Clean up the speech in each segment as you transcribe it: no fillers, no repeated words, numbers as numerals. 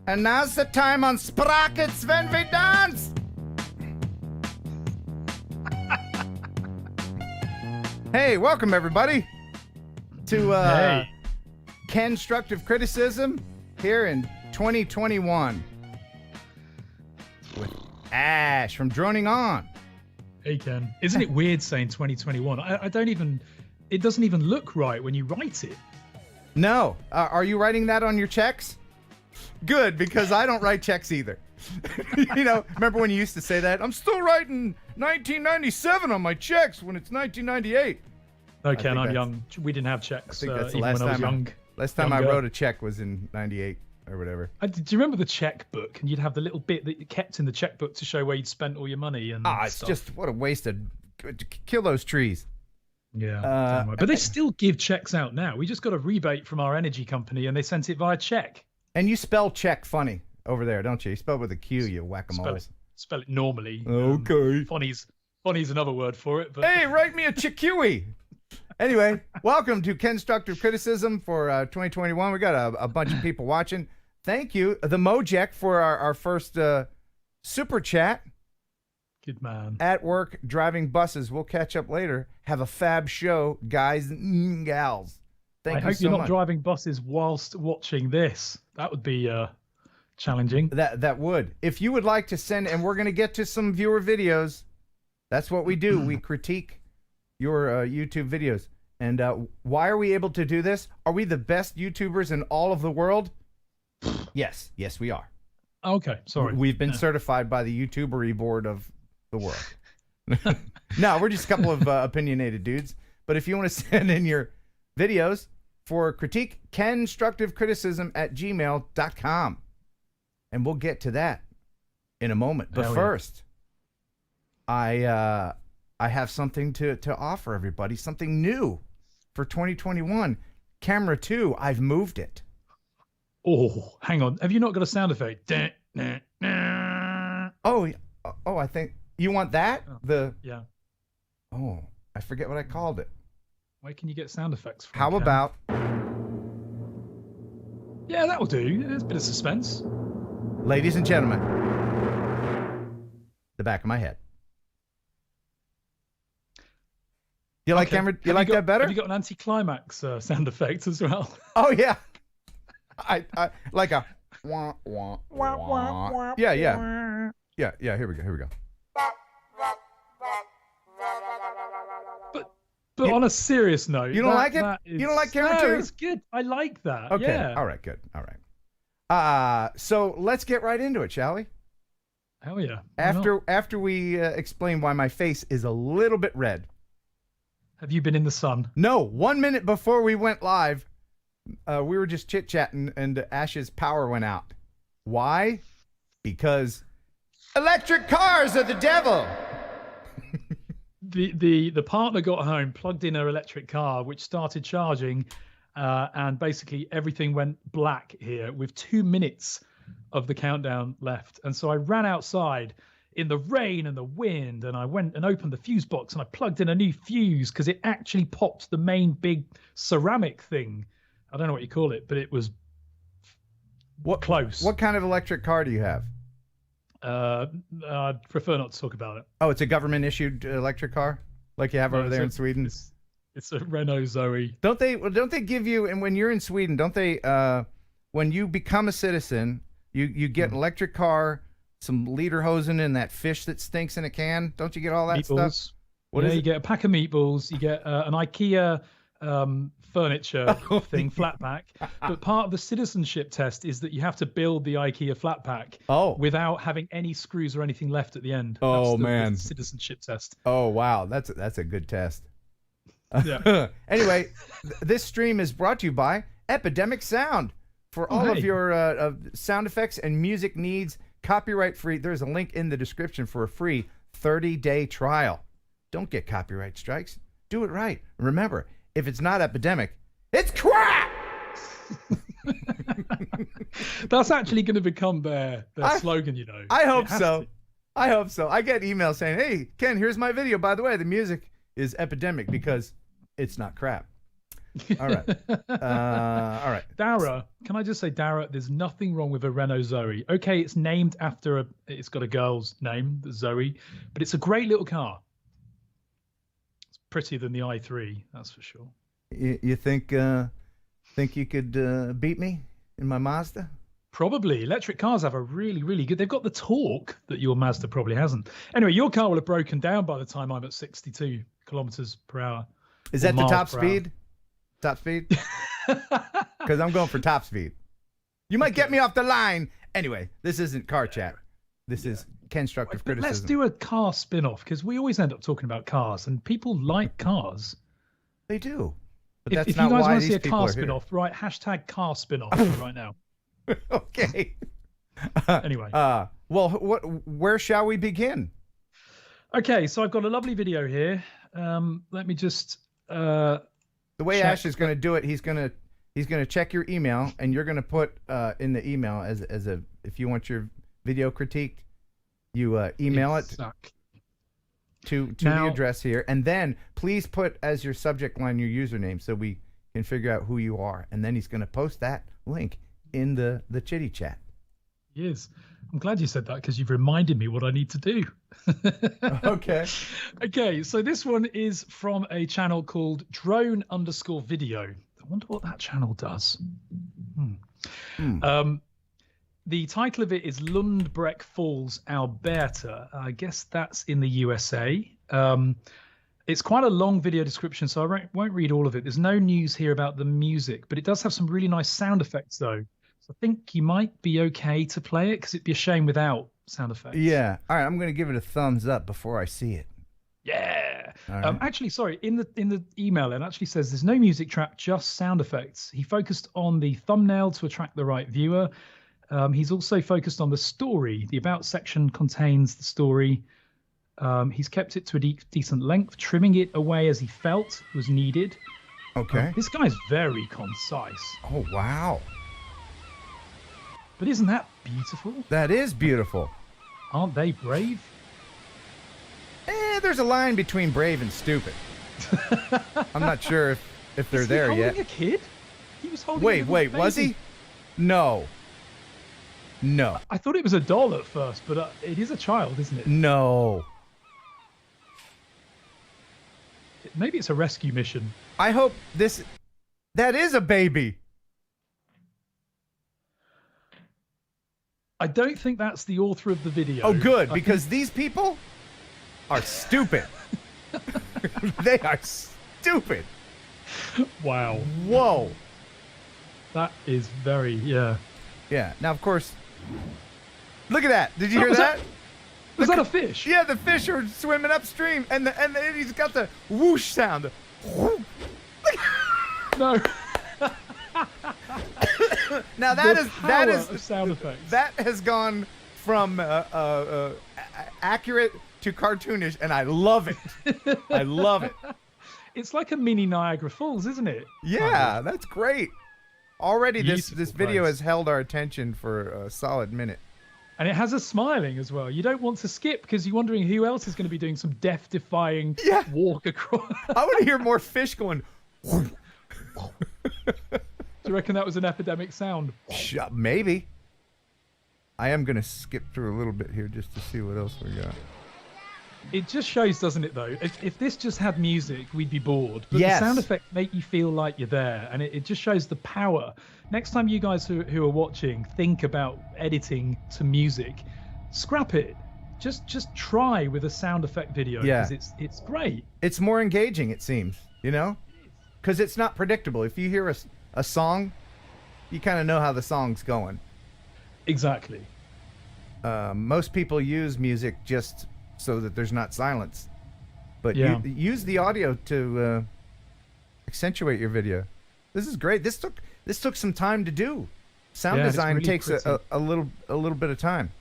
And now's the time on Sprockets when we dance. Hey, welcome everybody to Kenstructive Criticism here in 2021 with Ash from Droning On. Hey Ken, isn't it weird saying 2021? I don't even, it doesn't even look right when you write it. No, are you writing that on your checks? Good, because I don't write checks either. You know, remember when you used to say that? I'm still writing 1997 on my checks when it's 1998. No, Ken, I'm young. We didn't have checks I think that's the even last when I was time young. Last time I wrote a check was in 98 or whatever. Do you remember the checkbook? And you'd have the little bit that you kept in the checkbook to show where you'd spent all your money and it's stuff. just, what a waste of, kill those trees. Yeah, but they still give checks out now. We just got a rebate from our energy company and they sent it via check. And you spell check funny over there, don't you? You spell with a Q, you whack-a-moles. Spell it normally. Okay. Funny's another word for it. But hey, write me a chickui. Anyway, welcome to Constructive Criticism for 2021. We got a bunch of people watching. Thank you, the Mojek, for our first super chat. Good man. At work, driving buses. We'll catch up later. Have a fab show, guys and gals. Thank you so much. I hope you're not driving buses whilst watching this. That would be challenging. That would. If you would like to send, and we're going to get to some viewer videos. That's what we do. We critique your YouTube videos. And why are we able to do this? Are we the best YouTubers in all of the world? Yes. Yes, we are. Okay, sorry. We've been certified by the YouTubery board of the world. No, we're just a couple of opinionated dudes. But if you want to send in your videos for critique, kenstructivecriticism@gmail.com. And we'll get to that in a moment. But first, I have something to offer everybody, something new for 2021. Camera 2, I've moved it. Oh, hang on. Have you not got a sound effect? Oh, I think you want that? Yeah. Oh, I forget what I called it. Where can you get sound effects from? How about? Yeah, that'll do. There's a bit of suspense. Ladies and gentlemen, the back of my head. You like camera? You like that better? Have you got an anticlimax sound effect as well? Oh yeah, I like a wah wah wah. Yeah. Here we go. But on a serious note, you don't like it? You don't like camera 2? No, it's good. I like that. Okay. Yeah. All right. Good. All right. So let's get right into it, shall we? Hell yeah. After we explain why my face is a little bit red. Have you been in the sun? No. 1 minute before we went live, we were just chit-chatting and Ash's power went out. Why? Because electric cars are the devil. The partner got home, plugged in her electric car, which started charging, and basically everything went black here with 2 minutes of the countdown left. And so I ran outside in the rain and the wind, and I went and opened the fuse box and I plugged in a new fuse because it actually popped the main big ceramic thing. I don't know what you call it, but it was close. What kind of electric car do you have? I'd prefer not to talk about it. Oh, it's a government-issued electric car, like you have over there in Sweden. It's a Renault Zoe. Don't they give you? And when you're in Sweden, don't they? When you become a citizen, you get an electric car, some lederhosen, and that fish that stinks in a can. Don't you get all that meatballs. stuff? You get a pack of meatballs. You get an IKEA furniture thing, flat pack. But part of the citizenship test is that you have to build the IKEA flat pack without having any screws or anything left at the end. Oh, man. The citizenship test. Oh, wow. That's a good test. Yeah. Anyway, this stream is brought to you by Epidemic Sound. For all of your sound effects and music needs, copyright free. There's a link in the description for a free 30-day trial. Don't get copyright strikes. Do it right. Remember, if it's not epidemic, it's crap. That's actually going to become their slogan, you know. I hope so. I hope so. I get emails saying, "Hey, Ken, here's my video. By the way, the music is epidemic because it's not crap." All right. All right. Dara, can I just say, Dara, there's nothing wrong with a Renault Zoe. Okay, it's named after it's got a girl's name, Zoe, but it's a great little car. It's prettier than the i3, that's for sure. You think you could beat me in my Mazda? Probably. Electric cars have a really, really good. They've got the torque that your Mazda probably hasn't. Anyway, your car will have broken down by the time I'm at 62 kilometers per hour. Is that the top speed? Top speed? Because I'm going for top speed. You might get me off the line. Anyway, this isn't car chat. This is constructive criticism. Let's do a car spin-off, because we always end up talking about cars, and people like cars. They do. But that's if not you guys why want to see these a people car are here. spin-off, right? Hashtag car spin-off right now. Okay. Anyway. Well, where shall we begin? Okay, so I've got a lovely video here. Let me just the way Ash is going to do it, he's going to check your email, and you're going to put in the email as a, if you want your video critiqued, you email it to the address here, and then please put as your subject line your username so we can figure out who you are, and then he's going to post that link in the chitty chat. Yes, I'm glad you said that, because you've reminded me what I need to do. Okay. Okay, so this one is from a channel called Drone_Video. I wonder what that channel does. The title of it is Lundbreck Falls, Alberta. I guess that's in the USA. It's quite a long video description, so I won't read all of it. There's no news here about the music, but it does have some really nice sound effects, though. So I think you might be okay to play it, because it'd be a shame without sound effects. Yeah. All right, I'm going to give it a thumbs up before I see it. Yeah. Right. Actually, sorry, in the email, it actually says there's no music track, just sound effects. He focused on the thumbnail to attract the right viewer. He's also focused on the story. The about section contains the story. He's kept it to a decent length, trimming it away as he felt was needed. Okay. This guy's very concise. Oh, wow. But isn't that beautiful? That is beautiful. Aren't they brave? There's a line between brave and stupid. I'm not sure if they're there yet. Was he holding a kid? He was holding Wait, a baby. was he? No. No. I thought it was a doll at first, but it is a child, isn't it? No. Maybe it's a rescue mission. I hope that is a baby. I don't think that's the author of the video. Oh, good, because these people are stupid. They are stupid. Wow. Whoa. That is very, yeah. Yeah. Now, of course, look at that. Did you hear that? Was that a fish? Yeah, the fish are swimming upstream, and he's got the whoosh sound. No. Now that is sound effects. That has gone from accurate to cartoonish, and I love it. I love it. It's like a mini Niagara Falls, isn't it? Yeah, that's great. Already, this video place. has held our attention for a solid minute. And it has us smiling as well. You don't want to skip, because you're wondering who else is going to be doing some death-defying walk across. I want to hear more fish going. Do you reckon that was an epidemic sound? Maybe. I am going to skip through a little bit here just to see what else we got. It just shows, doesn't it, though? If this just had music, we'd be bored. But Yes. the sound effects make you feel like you're there, and it just shows the power. Next time you guys who are watching think about editing to music, scrap it. Just try with a sound effect video, because it's great. It's more engaging, it seems, you know? Because it's not predictable. If you hear a song, you kind of know how the song's going. Exactly. Most people use music just so that there's not silence. But use the audio to accentuate your video. This is great. This took some time to do. Sound design really takes a little bit of time.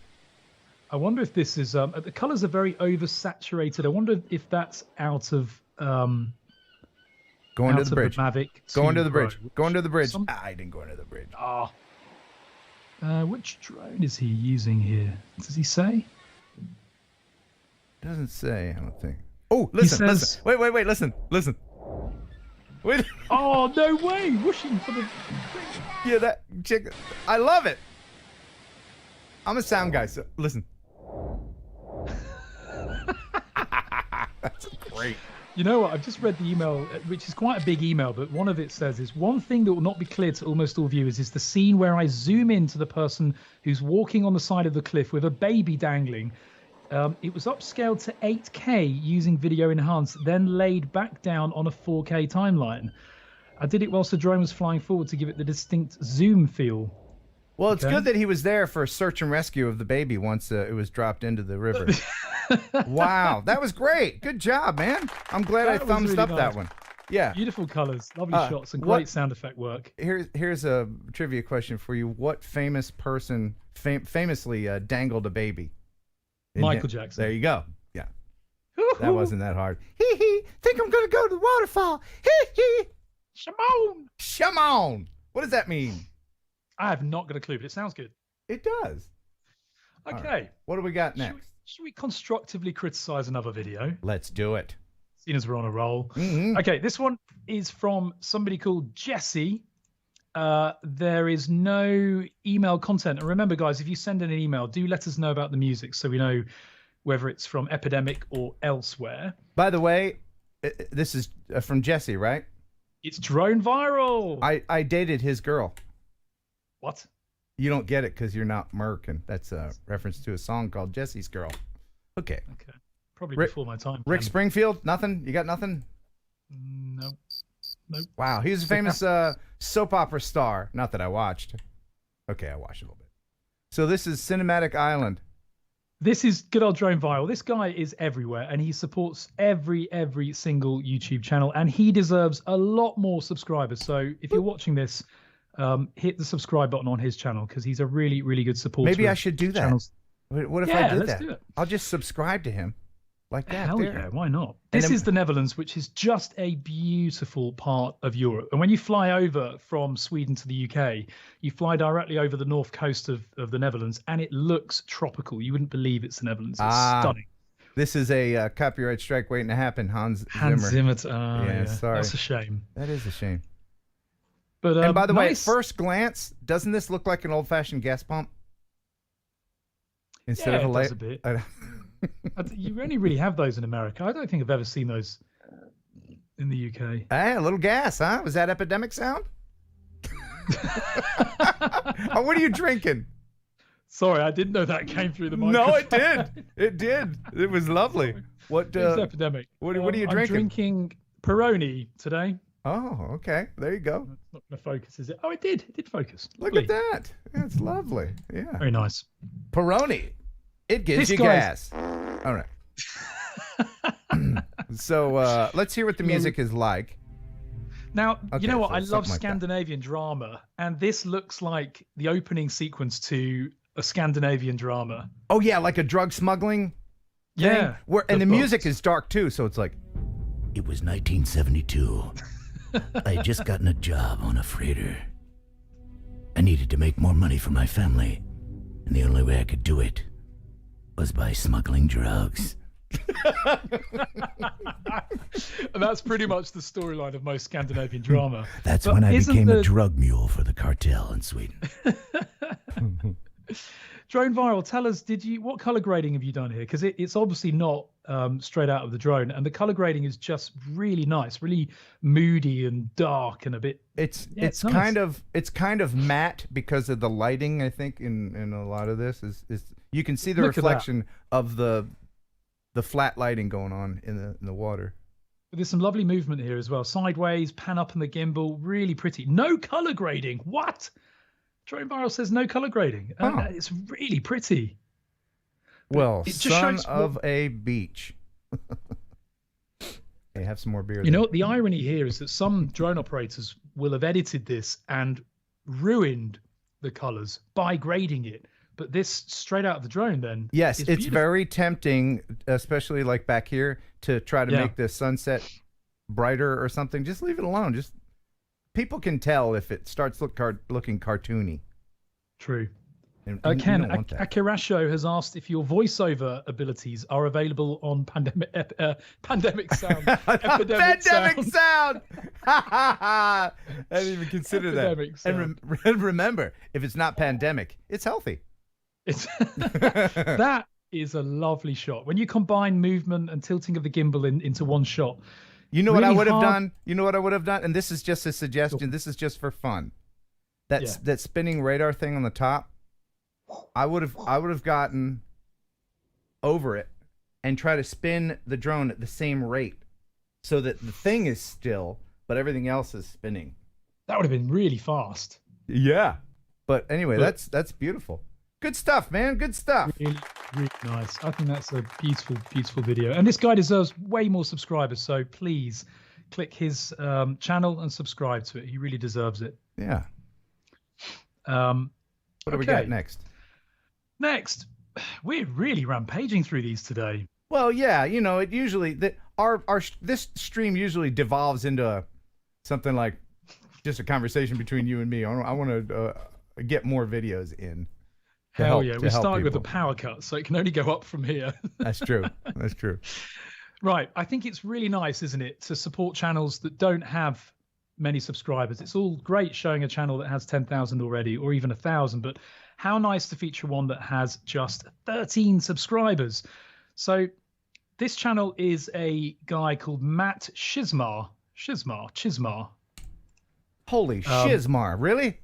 I wonder if this is the colors are very oversaturated. I wonder if that's out of Going to the bridge. Mavic. Going to the bridge. Going to the bridge. I didn't go into the bridge. Which drone is he using here? Does he say? Doesn't say, I don't think. Oh, listen, listen. Wait, listen. Wait. Oh, no way. Whooshing for the... Yeah, that chick. I love it. I'm a sound guy, so listen. That's great. You know what? I've just read the email, which is quite a big email, but one of it says is one thing that will not be clear to almost all viewers is the scene where I zoom into the person who's walking on the side of the cliff with a baby dangling. It was upscaled to 8K using video enhanced, then laid back down on a 4K timeline. I did it whilst the drone was flying forward to give it the distinct zoom feel. Well, it's good that he was there for search and rescue of the baby once it was dropped into the river. Wow, that was great. Good job, man. I'm glad I thumbs really up nice. That one. Yeah. Beautiful colors, lovely shots, and great sound effect work. Here's a trivia question for you. What famous person famously dangled a baby? Michael Jackson. There you go. Yeah. That wasn't that hard. Hee hee. Think I'm going to go to the waterfall. Hee hee. Shimon. Shimon. What does that mean? I have not got a clue, but it sounds good. It does. Okay. Right. What do we got next? Should we constructively criticize another video? Let's do it. Seeing as we're on a roll. Mm-hmm. Okay, this one is from somebody called Jesse. There is no email content. And remember, guys, if you send in an email, do let us know about the music so we know whether it's from Epidemic or elsewhere. By the way, this is from Jesse, right? It's Drone Viral. I dated his girl. What? You don't get it because you're not American. That's a reference to a song called Jesse's Girl. Okay. Okay. Probably before my time. Rick Springfield? Nothing? You got nothing? Nope. Nope. Wow. He was a famous soap opera star. Not that I watched. Okay, I watched a little bit. So this is Cinematic Island. This is good old Drone Viral. This guy is everywhere, and he supports every single YouTube channel, and he deserves a lot more subscribers. So if you're watching this, hit the subscribe button on his channel because he's a really, really good supporter. Maybe I should do that. Channels. What if I did let's that? do it. I'll just subscribe to him like that. Hell there. yeah, why not? This is the Netherlands, which is just a beautiful part of Europe. And when you fly over from Sweden to the UK, you fly directly over the north coast of the Netherlands, and it looks tropical. You wouldn't believe it's the Netherlands. It's stunning. This is a copyright strike waiting to happen, Hans Zimmer. Yeah, sorry. That's a shame. That is a shame. But, and by the way, at first glance, doesn't this look like an old-fashioned gas pump? Instead of a light. A bit. You only really have those in America. I don't think I've ever seen those in the UK. Hey, a little gas, huh? Was that epidemic sound? Oh, what are you drinking? Sorry, I didn't know that came through the microphone. No, it did. It did. It was lovely. What? It's epidemic. What are you drinking? I'm drinking Peroni today. Oh, okay. There you go. It's not going to focus, is it? Oh, it did. It did focus. Look at that. That's lovely. Yeah. Very nice. Peroni. It gives you gas. All right. So let's hear what the music is like. Now, you know what? I love Scandinavian drama, and this looks like the opening sequence to a Scandinavian drama. Oh, yeah, like a drug smuggling thing? Yeah. And the music is dark, too, so it's like... It was 1972. I had just gotten a job on a freighter. I needed to make more money for my family, and the only way I could do it was by smuggling drugs. And that's pretty much the storyline of most Scandinavian drama. That's when I became a drug mule for the cartel in Sweden. Drone Viral, tell us, what color grading have you done here? Because it's obviously not straight out of the drone, and the color grading is just really nice, really moody and dark and a bit. It's nice. kind of matte because of the lighting. I think in a lot of this is you can see the reflection of the flat lighting going on in the water. But there's some lovely movement here as well. Sideways, pan up in the gimbal, really pretty. No color grading. What? Drone Viral says no color grading. It's really pretty. Well, son of a beach. Hey, have some more beer. You know what? The irony here is that some drone operators will have edited this and ruined the colors by grading it. But this straight out of the drone then. Yes, it's very tempting, especially like back here, to try to make the sunset brighter or something. Just leave it alone. People can tell if it starts looking cartoony. True. And you Ken, don't want that. Akirasho has asked if your voiceover abilities are available on pandemic sound. Pandemic sound. I didn't even consider Epidemic that. And remember, if it's not pandemic, it's healthy. It's that is a lovely shot. When you combine movement and tilting of the gimbal into one shot. You know what I would have done? You know what I would have done? And this is just a suggestion. This is just for fun. That spinning radar thing on the top. I would have gotten over it and try to spin the drone at the same rate so that the thing is still, but everything else is spinning. That would have been really fast. Yeah. But anyway, that's beautiful. Good stuff, man. Good stuff. Really, really nice. I think that's a beautiful, beautiful video. And this guy deserves way more subscribers. So please click his channel and subscribe to it. He really deserves it. Yeah. What do we got next? Next, we're really rampaging through these today. Well, yeah, you know, it usually this stream usually devolves into something like just a conversation between you and me. I want to get more videos in. Hell yeah, we started with a power cut, so it can only go up from here. That's true. That's true. Right, I think it's really nice, isn't it, to support channels that don't have many subscribers. It's all great showing a channel that has 10,000 already, or even 1,000, but how nice to feature one that has just 13 subscribers. So this channel is a guy called Matt Shizmar. Holy shizmar, really?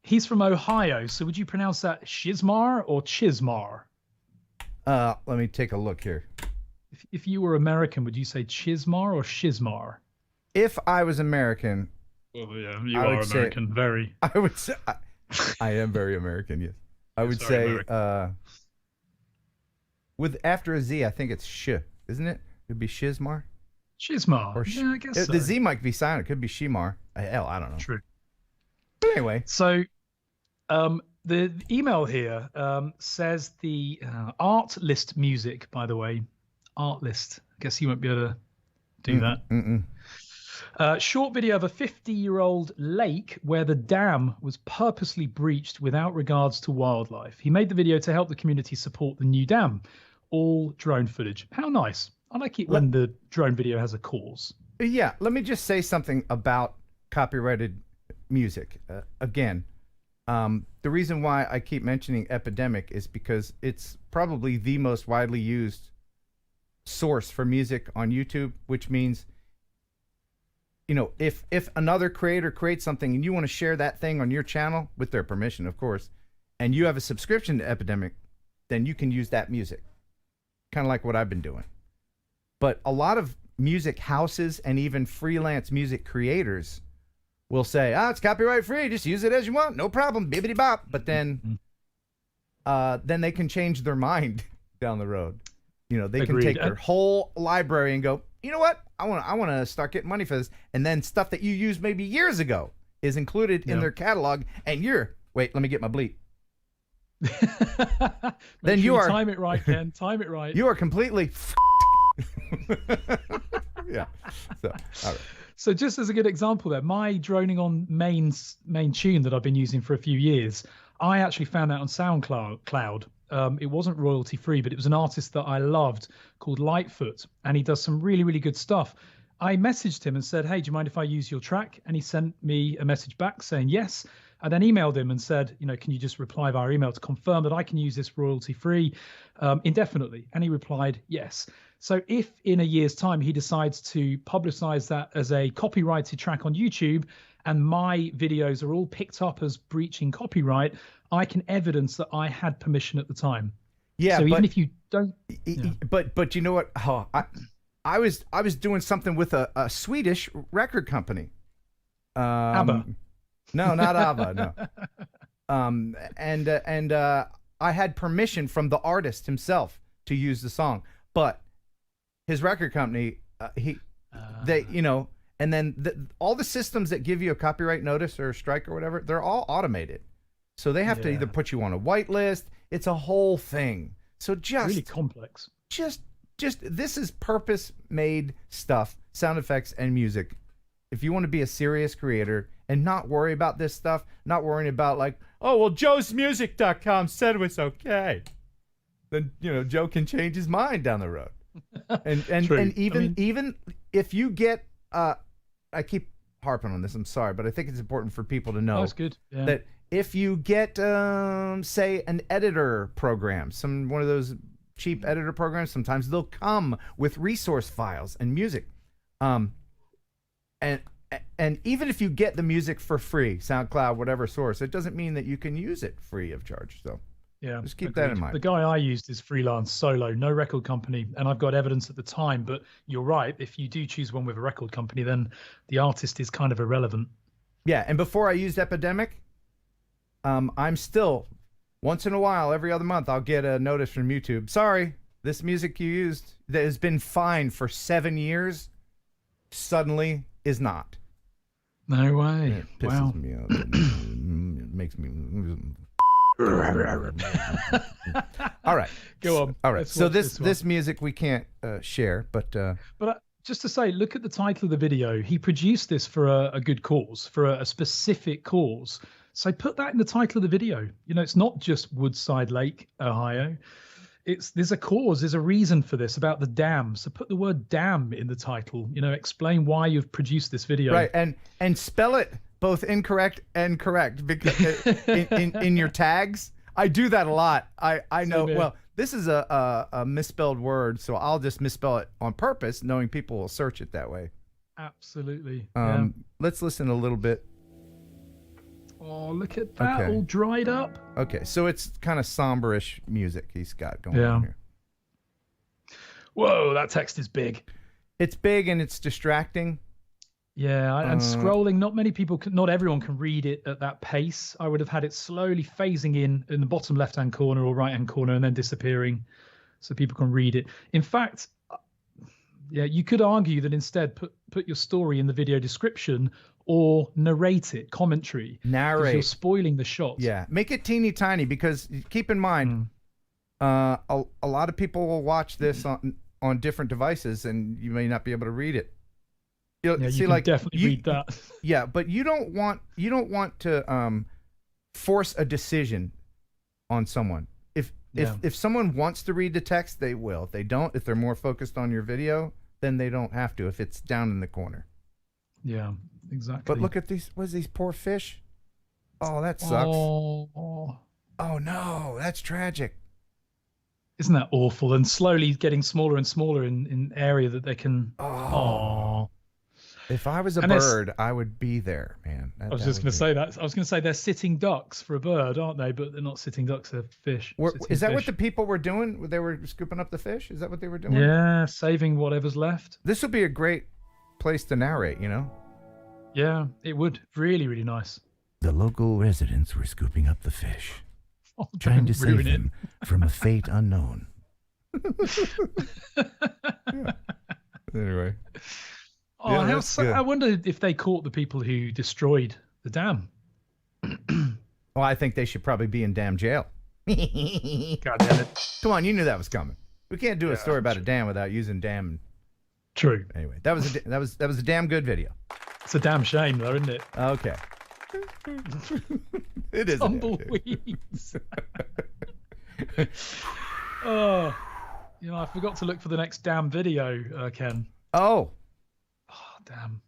He's from Ohio, so would you pronounce that Shizmar or Chismar? Let me take a look here. If you were American, would you say Chismar or Shizmar? If I was American, well, yeah, you are American. Very. I would say I am very American. Yes, I would say with after a Z, I think it's sh, isn't it? It'd be Shizmar. Shizmar. Or yeah, I guess so. The Z might be silent. It could be Shimar. Hell, I don't know. True. But anyway, so the email here says the art list music. By the way, art list. I guess you won't be able to do that. Short video of a 50-year-old lake where the dam was purposely breached without regards to wildlife. He made the video to help the community support the new dam. All drone footage. How nice. I like it when the drone video has a cause. Yeah, let me just say something about copyrighted music. Again, the reason why I keep mentioning Epidemic is because it's probably the most widely used source for music on YouTube, which means, you know, if another creator creates something and you want to share that thing on your channel with their permission, of course, and you have a subscription to Epidemic, then you can use that music. Kind of like what I've been doing. But a lot of music houses and even freelance music creators will say, it's copyright free, just use it as you want, no problem, bibbity bop. But then they can change their mind down the road. You know, they can take their whole library and go, you know what, I want to start getting money for this. And then stuff that you used maybe years ago is included in their catalog, and wait, let me get my bleep. Then you are time it right, Ken. Time it right. You are completely yeah. So, all right. So just as a good example there, my DroningOn main tune that I've been using for a few years, I actually found out on SoundCloud. It wasn't royalty free, but it was an artist that I loved called Lightfoot, and he does some really, really good stuff. I messaged him and said, hey, do you mind if I use your track? And he sent me a message back saying yes. I then emailed him and said, you know, can you just reply via email to confirm that I can use this royalty free indefinitely? And he replied yes. So if in a year's time he decides to publicize that as a copyrighted track on YouTube and my videos are all picked up as breaching copyright, I can evidence that I had permission at the time. Yeah. So even if you don't, but you know what? I was doing something with a Swedish record company. ABBA. No, not ABBA. No. And I had permission from the artist himself to use the song, but his record company, they, you know, and then all the systems that give you a copyright notice or a strike or whatever, they're all automated. So they have to either put you on a whitelist. It's a whole thing. So just really complex. Just this is purpose-made stuff, sound effects and music. If you want to be a serious creator and not worry about this stuff, not worrying about like, oh, well, joesmusic.com said it was okay. Then, Joe can change his mind down the road. And even if you get, I keep harping on this, I'm sorry, but I think it's important for people to know that's good. Yeah. that if you get, say, an editor program, one of those cheap editor programs, sometimes they'll come with resource files and music. And even if you get the music for free, SoundCloud, whatever source, it doesn't mean that you can use it free of charge. So yeah, just keep that in mind. The guy I used is freelance, solo, no record company, and I've got evidence at the time. But you're right. If you do choose one with a record company, then the artist is kind of irrelevant. Yeah, and before I used Epidemic, I'm still, once in a while, every other month, I'll get a notice from YouTube. Sorry, this music you used that has been fine for 7 years suddenly is not. No way. It pisses me off. It makes me... All right. Go on. All right. So this music we can't share, but just to say, look at the title of the video. He produced this for a good cause, for a specific cause. So put that in the title of the video. It's not just Woodside Lake, Ohio. There's a cause, there's a reason for this about the dam. So put the word dam in the title. Explain why you've produced this video. Right, and spell it both incorrect and correct because in your tags. I do that a lot. I know. Well, this is a misspelled word, so I'll just misspell it on purpose, knowing people will search it that way. Absolutely. Let's listen a little bit. Oh, look at that, all dried up. Okay, so it's kind of somberish music he's got going on here. Whoa, that text is big. It's big and it's distracting. Yeah, and scrolling, not everyone can read it at that pace. I would have had it slowly phasing in the bottom left-hand corner or right-hand corner and then disappearing so people can read it. In fact, you could argue that instead put your story in the video description or narrate it, commentary. Narrate. You're spoiling the shot. Yeah, make it teeny tiny because keep in mind, a lot of people will watch this on different devices and you may not be able to read it. You can definitely read that. Yeah, but you don't want to force a decision on someone. If someone wants to read the text, they will. If they don't, if they're more focused on your video, then they don't have to if it's down in the corner. Yeah, exactly. But look at these poor fish. Oh, that sucks. Oh no, that's tragic. Isn't that awful? And slowly getting smaller and smaller in area that they can. Oh. If I was a bird, I would be there, man. I was just going to say that. I was going to say they're sitting ducks for a bird, aren't they? But they're not sitting ducks, they're fish. Is that what the people were doing? They were scooping up the fish? Is that what they were doing? Yeah, saving whatever's left. This would be a great place to narrate, Yeah, it would. Really, really nice. The local residents were scooping up the fish, trying to save them from a fate unknown. Anyway. Oh, I wonder if they caught the people who destroyed the dam. Well, I think they should probably be in damn jail. God damn it! Come on, you knew that was coming. We can't do a story about a dam without using damn. True. Anyway, that was a damn good video. It's a damn shame, though, isn't it? Okay. It is. Tumbleweeds. Oh, I forgot to look for the next damn video, Ken. Oh, damn.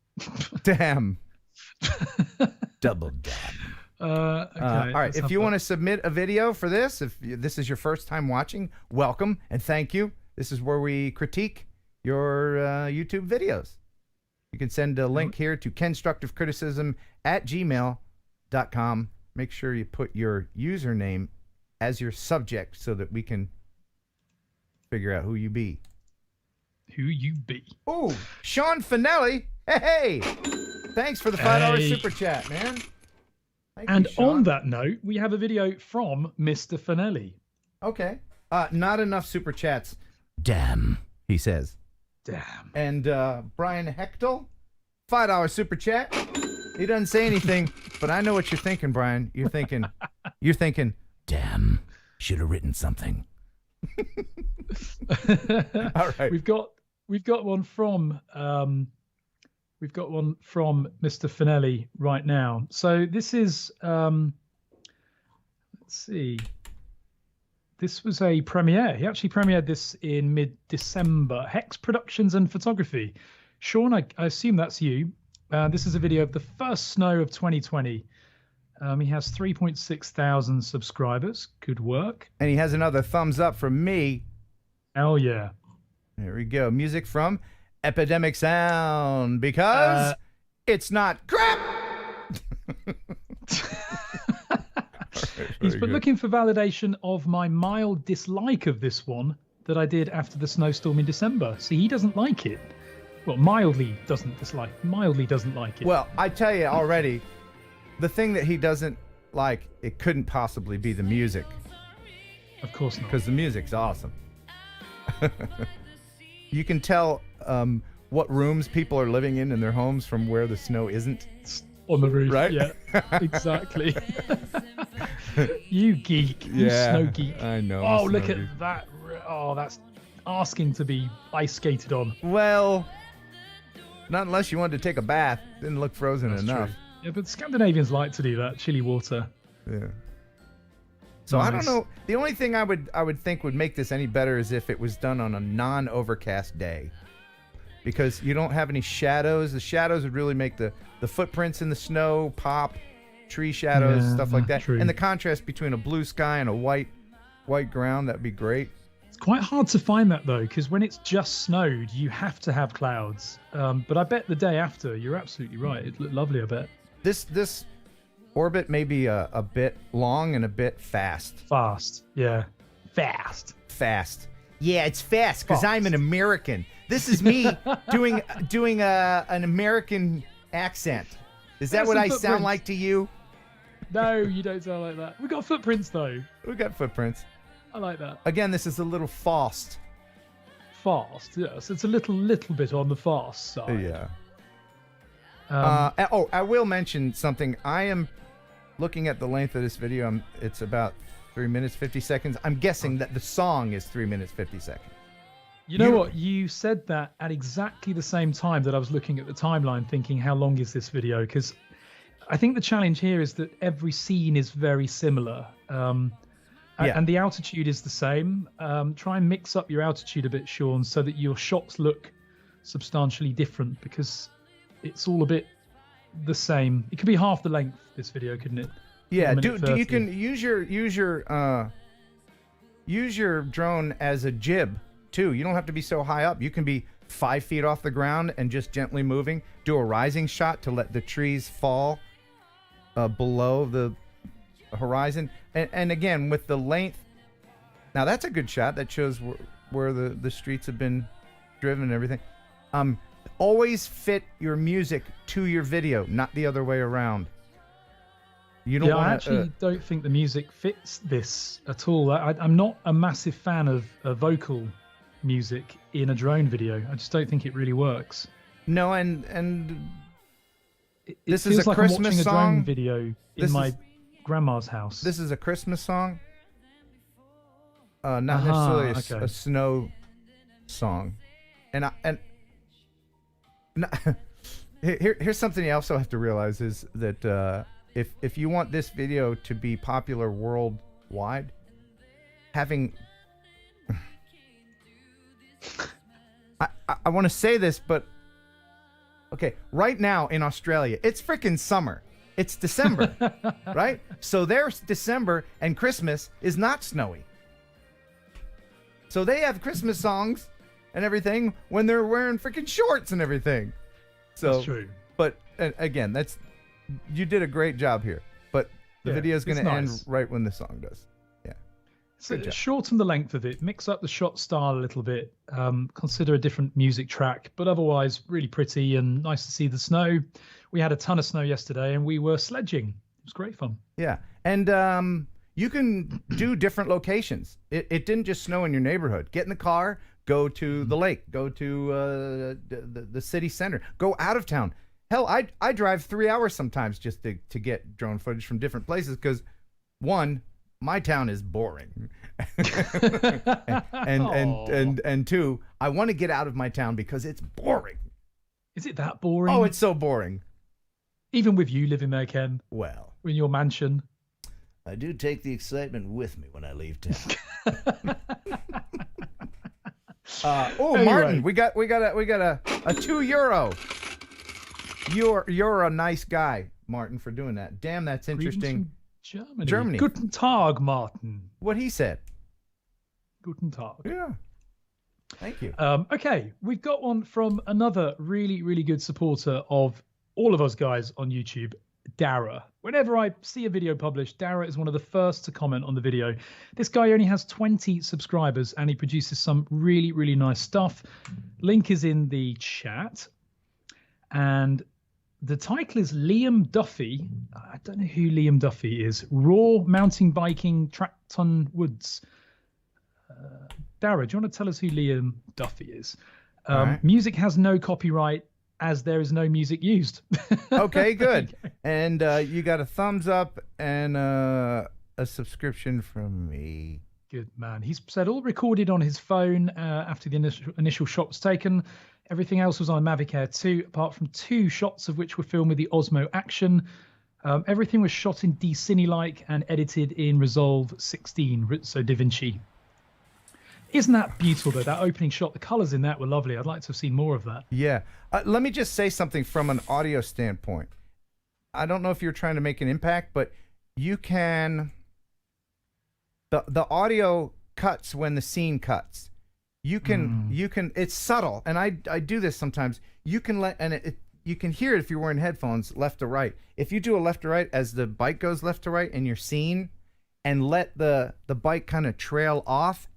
Damn. Double damn. Okay, all right. If you want to submit a video for this, if this is your first time watching, welcome and thank you. This is where we critique your YouTube videos. You can send a link here to kenstructivecriticism@gmail.com. Make sure you put your username as your subject so that we can figure out who you be. Who you be. Oh, Sean Finelli. Hey. Thanks for the $5 super chat, man. Thank you, on that note, we have a video from Mr. Finelli. Okay. Not enough super chats. Damn, he says. Damn. And Brian Hechtel, $5 super chat. He doesn't say anything, but I know what you're thinking, Brian. You're thinking, damn, should have written something. All right. We've got one from We've got one from Mr. Finelli right now. So this is, let's see. This was a premiere. He actually premiered this in mid-December. Hex Productions and Photography. Sean, I assume that's you. This is a video of the first snow of 2020. He has 3.6 thousand subscribers. Good work. And he has another thumbs up from me. Hell yeah. There we go. Music from Epidemic Sound, because it's not crap. He's been looking for validation of my mild dislike of this one that I did after the snowstorm in December. See, he doesn't like it. Well, mildly doesn't like it. Well, I tell you already, the thing that he doesn't like, it couldn't possibly be the music. Of course not. Because the music's awesome. You can tell what rooms people are living in their homes from where the snow isn't. On the roof, right? Yeah, exactly. You geek, you snow geek. I know. Oh, look at that. Oh, that's asking to be ice skated on. Well, not unless you wanted to take a bath. Didn't look frozen enough. True. Yeah, but Scandinavians like to do that, chilly water. Yeah. So Nice. I don't know. The only thing I would think would make this any better is if it was done on a non-overcast day, because you don't have any shadows. The shadows would really make the footprints in the snow pop, tree shadows, stuff like that. True. And the contrast between a blue sky and a white ground, that'd be great. It's quite hard to find that though, because when it's just snowed, you have to have clouds. But I bet the day after, you're absolutely right. It looked lovely, I bet. This orbit may be a bit long and a bit fast. Fast, yeah. Fast. Yeah, it's fast because I'm an American. This is me doing an American accent. Is that There's what some I sound footprints. like to you? No, you don't sound like that. We got footprints though. We got footprints. I like that. Again, this is a little fast. Fast, yes. It's a little bit on the fast side. Yeah. Um, I will mention something. I am looking at the length of this video. It's about 3 minutes 50 seconds. I'm guessing that the song is 3 minutes 50 seconds. You know what? You said that at exactly the same time that I was looking at the timeline thinking, how long is this video? Because I think the challenge here is that every scene is very similar. And the altitude is the same. Try and mix up your altitude a bit, Sean, so that your shots look substantially different, because it's all a bit the same. It could be half the length, this video, couldn't it? Yeah, 1 minute 30. you can use your drone as a jib too. You don't have to be so high up. You can be 5 feet off the ground and just gently moving. Do a rising shot to let the trees fall below the horizon. And again, with the length, now that's a good shot. That shows where the streets have been driven and everything. Always fit your music to your video, not the other way around. You don't I want actually don't think the music fits this at all. I'm not a massive fan of vocal music in a drone video. I just don't think it really works. No, and this feels is a like Christmas I'm watching song. a drone video in my grandma's house. This is a Christmas song. Not necessarily okay. a snow song. Here's something you also have to realize is that if you want this video to be popular worldwide, having I want to say this, but okay, right now in Australia, it's freaking summer. It's December, right? So their December and Christmas is not snowy. So they have Christmas songs and everything when they're wearing freaking shorts and everything. So, That's true. But again, you did a great job here. But the video is going to end right when the song does. Yeah. So shorten the length of it, mix up the shot style a little bit, consider a different music track, but otherwise really pretty and nice to see the snow. We had a ton of snow yesterday and we were sledging. It was great fun. Yeah. And you can do different locations. It didn't just snow in your neighborhood. Get in the car, go to the lake, go to the city center, go out of town. Hell, I drive 3 hours sometimes just to get drone footage from different places because, one, my town is boring, and two, I want to get out of my town because it's boring. Is it that boring? Oh, it's so boring. Even with you living there, Ken, Well, in your mansion. I do take the excitement with me when I leave town. Anyway. Martin, we got a €2. You're a nice guy, Martin, for doing that. Damn, that's interesting. Germany. Guten Tag, Martin. What he said. Guten Tag. Yeah. Thank you. Okay, we've got one from another really, really good supporter of all of us guys on YouTube, Dara. Whenever I see a video published, Dara is one of the first to comment on the video. This guy only has 20 subscribers and he produces some really, really nice stuff. Link is in the chat. And the title is Liam Duffy. I don't know who Liam Duffy is. Raw Mountain Biking Tracton Woods. Dara, do you want to tell us who Liam Duffy is? Right. Music has no copyright as there is no music used. Okay, good. And you got a thumbs up and a subscription from me. Good man. He's said all recorded on his phone after the initial shot was taken. Everything else was on a Mavic Air 2, apart from 2 shots of which were filmed with the Osmo Action. Everything was shot in D-Cine-like and edited in Resolve 16, so DaVinci. Isn't that beautiful, though? That opening shot, the colors in that were lovely. I'd like to have seen more of that. Yeah. Let me just say something from an audio standpoint. I don't know if you're trying to make an impact, but you can... The audio cuts when the scene cuts. You can, it's subtle, and I do this sometimes. You can you can hear it if you're wearing headphones, left to right. If you do a left to right as the bike goes left to right in your scene, and let the bike kind of trail off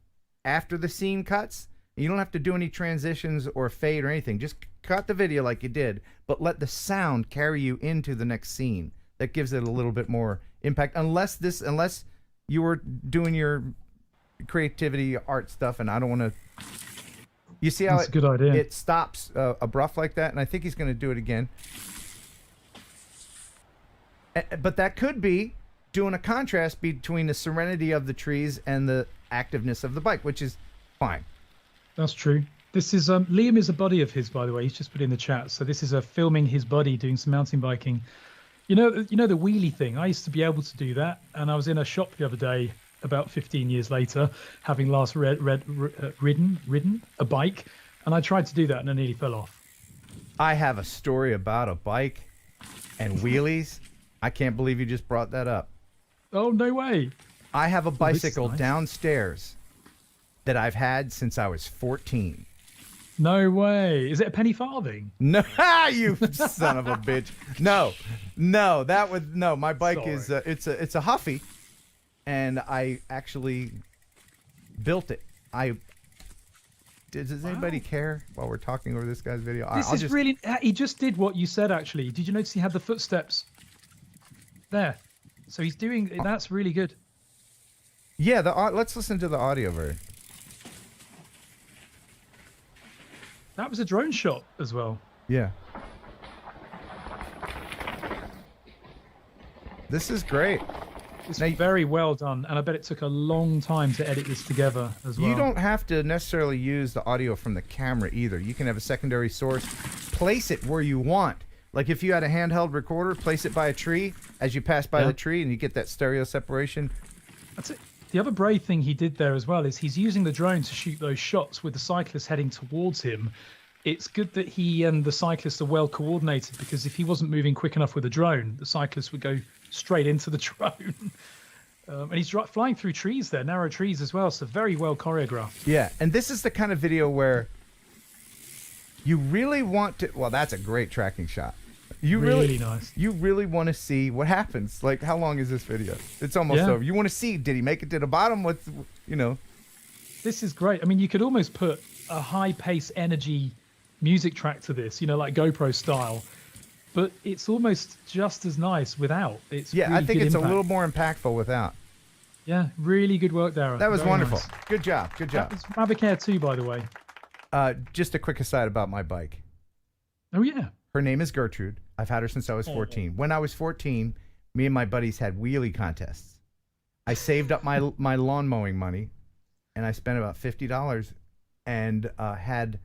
after the scene cuts, you don't have to do any transitions or fade or anything. Just cut the video like you did, but let the sound carry you into the next scene. That gives it a little bit more impact. Unless you were doing your creativity art stuff, and I don't want to. You see how That's a good idea. It stops abrupt like that, and I think he's going to do it again. But that could be doing a contrast between the serenity of the trees and the activeness of the bike, which is fine. That's true. This is Liam is a buddy of his, by the way. He's just put in the chat. So this is filming his buddy doing some mountain biking. You know the wheelie thing. I used to be able to do that, and I was in a shop the other day, about 15 years later, having last ridden a bike, and I tried to do that and I nearly fell off. I have a story about a bike and wheelies. I can't believe you just brought that up. Oh, no way. I have a bicycle nice. downstairs that I've had since I was 14. No way. Is it a penny farthing? No, you son of a bitch. No, my bike is it's a Huffy, and I actually built it. Does anybody care while we're talking over this guy's video? Really, he just did what you said, actually. Did you notice he had the footsteps there? So he's doing, that's really good. Yeah, let's listen to the audio version. That was a drone shot as well. Yeah. This is great. It's very well done, and I bet it took a long time to edit this together as well. You don't have to necessarily use the audio from the camera either. You can have a secondary source. Place it where you want. Like if you had a handheld recorder, place it by a tree as you pass by the tree, and you get that stereo separation. That's it. The other brave thing he did there as well is he's using the drone to shoot those shots with the cyclist heading towards him. It's good that he and the cyclist are well coordinated, because if he wasn't moving quick enough with the drone, the cyclist would go straight into the drone. And he's flying through trees there, narrow trees as well, so very well choreographed. Yeah, and this is the kind of video where you really want to... Well, that's a great tracking shot. Really nice. You really want to see what happens. Like, how long is this video? It's almost over. You want to see, did he make it to the bottom? What's, This is great. I mean, you could almost put a high-pace energy music track to this, like GoPro style. But it's almost just as nice without. It's really I think it's impact. a little more impactful without. Yeah, really good work, Dara. That was very wonderful. Nice. Good job. That was Mavic Air 2, by the way. Just a quick aside about my bike. Oh, yeah. Her name is Gertrude. I've had her since I was 14. When I was 14, me and my buddies had wheelie contests. I saved up my lawn mowing money, and I spent about $50 and had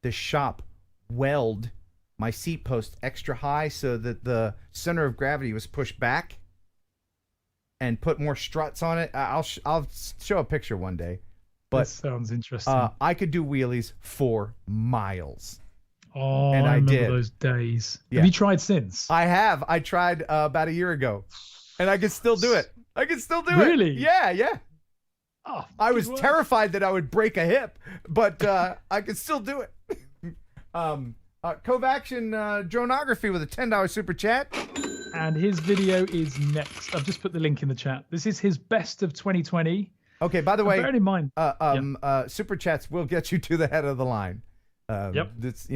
the shop weld my seat post extra high so that the center of gravity was pushed back, and put more struts on it. I'll show a picture one day. But this sounds interesting. I could do wheelies for miles. Oh, and I remember did. those days. Yeah. Have you tried since? I have. I tried about a year ago, and I can still do it. I can still do it. Really? Yeah. Oh, I was good work. terrified that I would break a hip, but I could still do it. Cove Action Dronography with a $10 super chat. And his video is next. I've just put the link in the chat. This is his best of 2020. Okay, by the way, bear in mind, super chats will get you to the head of the line. Yep. It's,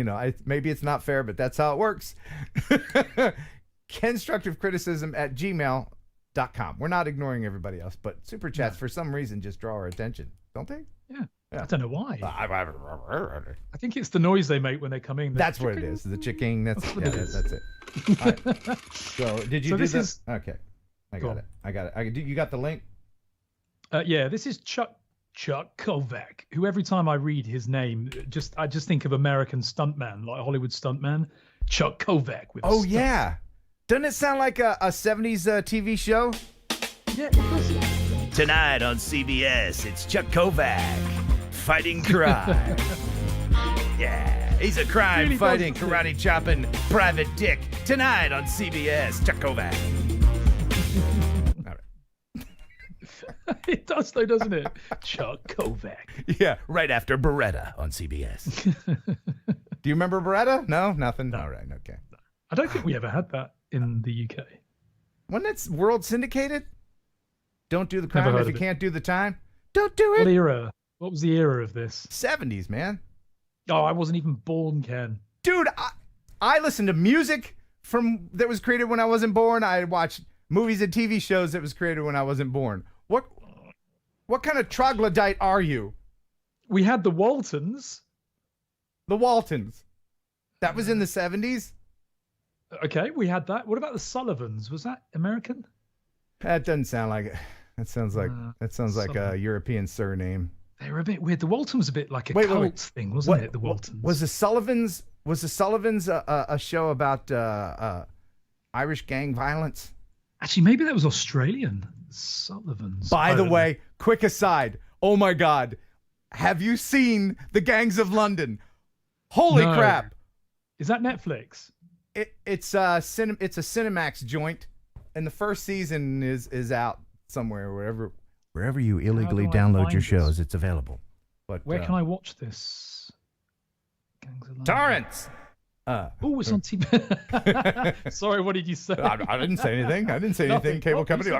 maybe it's not fair, but that's how it works. Kenstructivecriticism@gmail.com. We're not ignoring everybody else, but super chats for some reason just draw our attention, don't they? Yeah. I don't know why. I think it's the noise they make when they come in. That's what it is. The chicken. That's it. All right. So did you do this? Okay. I got it. You got the link? Yeah, this is Chuck Kovac, who every time I read his name, I just think of American stuntman, like Hollywood stuntman, Chuck Kovac. Yeah. Doesn't it sound like a 70s TV show? Yeah, it does. Tonight on CBS, it's Chuck Kovac fighting crime. Yeah, he's a crime-fighting, karate-chopping private dick. Tonight on CBS, Chuck Kovac. It does though, doesn't it? Chuck Kovac. Yeah, Right after Beretta on CBS. Do you remember Beretta? No, nothing. No. All right, okay. I don't think we ever had that in the UK. When that's world syndicated, don't do the crime Never if heard you of it. can't do the time. Don't do it. What was the era of this? 70s, man. Oh, I wasn't even born, Ken. Dude, I listened to music that was created when I wasn't born. I watched movies and TV shows that was created when I wasn't born. What kind of troglodyte are you? We had the Waltons. The Waltons. That was in the 70s? Okay, we had that. What about the Sullivans? Was that American? That doesn't sound like it. That sounds like a European surname. They were a bit weird. The Waltons was a bit like a cult thing, wasn't it? The Waltons. Was the Sullivans a show about Irish gang violence? Actually, maybe that was Australian. Sullivans. By the way, quick aside. Oh my God. Have you seen The Gangs of London? Holy crap. Is that Netflix? It's a Cinemax joint, and the first season is out somewhere, wherever you illegally download your shows. It's available. But where can I watch this? Gangs of London. Torrents. Oh, it's on TV. Sorry, what did you say? I didn't say anything. Nothing. Cable company.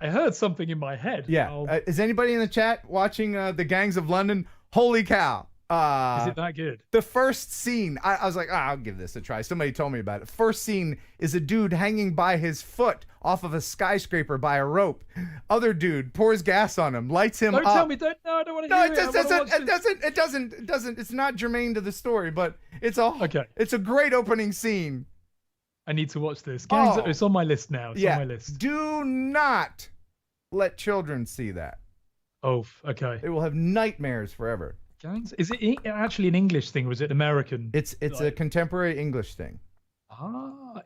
I heard something in my head. Yeah. Is anybody in the chat watching The Gangs of London? Holy cow. Is it that good? The first scene, I was like, I'll give this a try. Somebody told me about it. First scene is a dude hanging by his foot off of a skyscraper by a rope. Other dude pours gas on him, lights him up. Don't tell me. No, I don't want to hear it. It doesn't. It's not germane to the story, but it's a great opening scene. I need to watch this. It's on my list now. It's on my list. Do not let children see that. Oh, okay. It will have nightmares forever. Gangs? Is it actually an English thing or is it American? It's a contemporary English thing.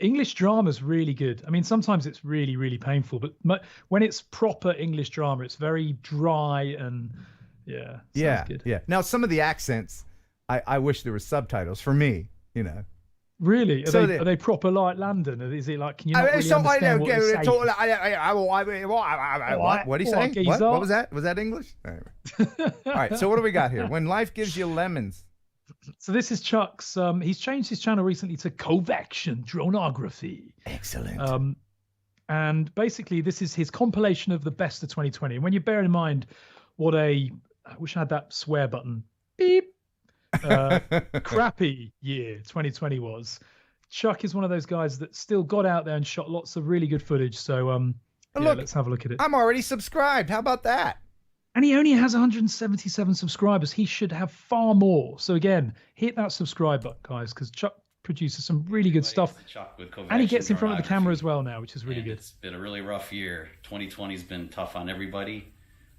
English drama's really good. I mean, sometimes it's really, really painful, but when it's proper English drama, it's very dry and good. Yeah. Now, some of the accents, I wish there were subtitles for me, Really? Are they proper like London? Is it like, can you not really understand what they're saying? What did he say? What was that? Was that English? Anyway. All right, so what do we got here? When life gives you lemons. So this is Chuck's. He's changed his channel recently to Cove Action Dronography. Excellent. And basically, this is his compilation of the best of 2020. And when you bear in mind I wish I had that swear button. Beep. Crappy year 2020 was. Chuck is one of those guys that still got out there and shot lots of really good footage. So let's have a look at it. I'm already subscribed. How about that? And he only has 177 subscribers. He should have far more. So again, hit that subscribe button, guys, because Chuck produces some really good stuff. And he gets in front of the camera as well now, which is really good. It's been a really rough year. 2020's been tough on everybody,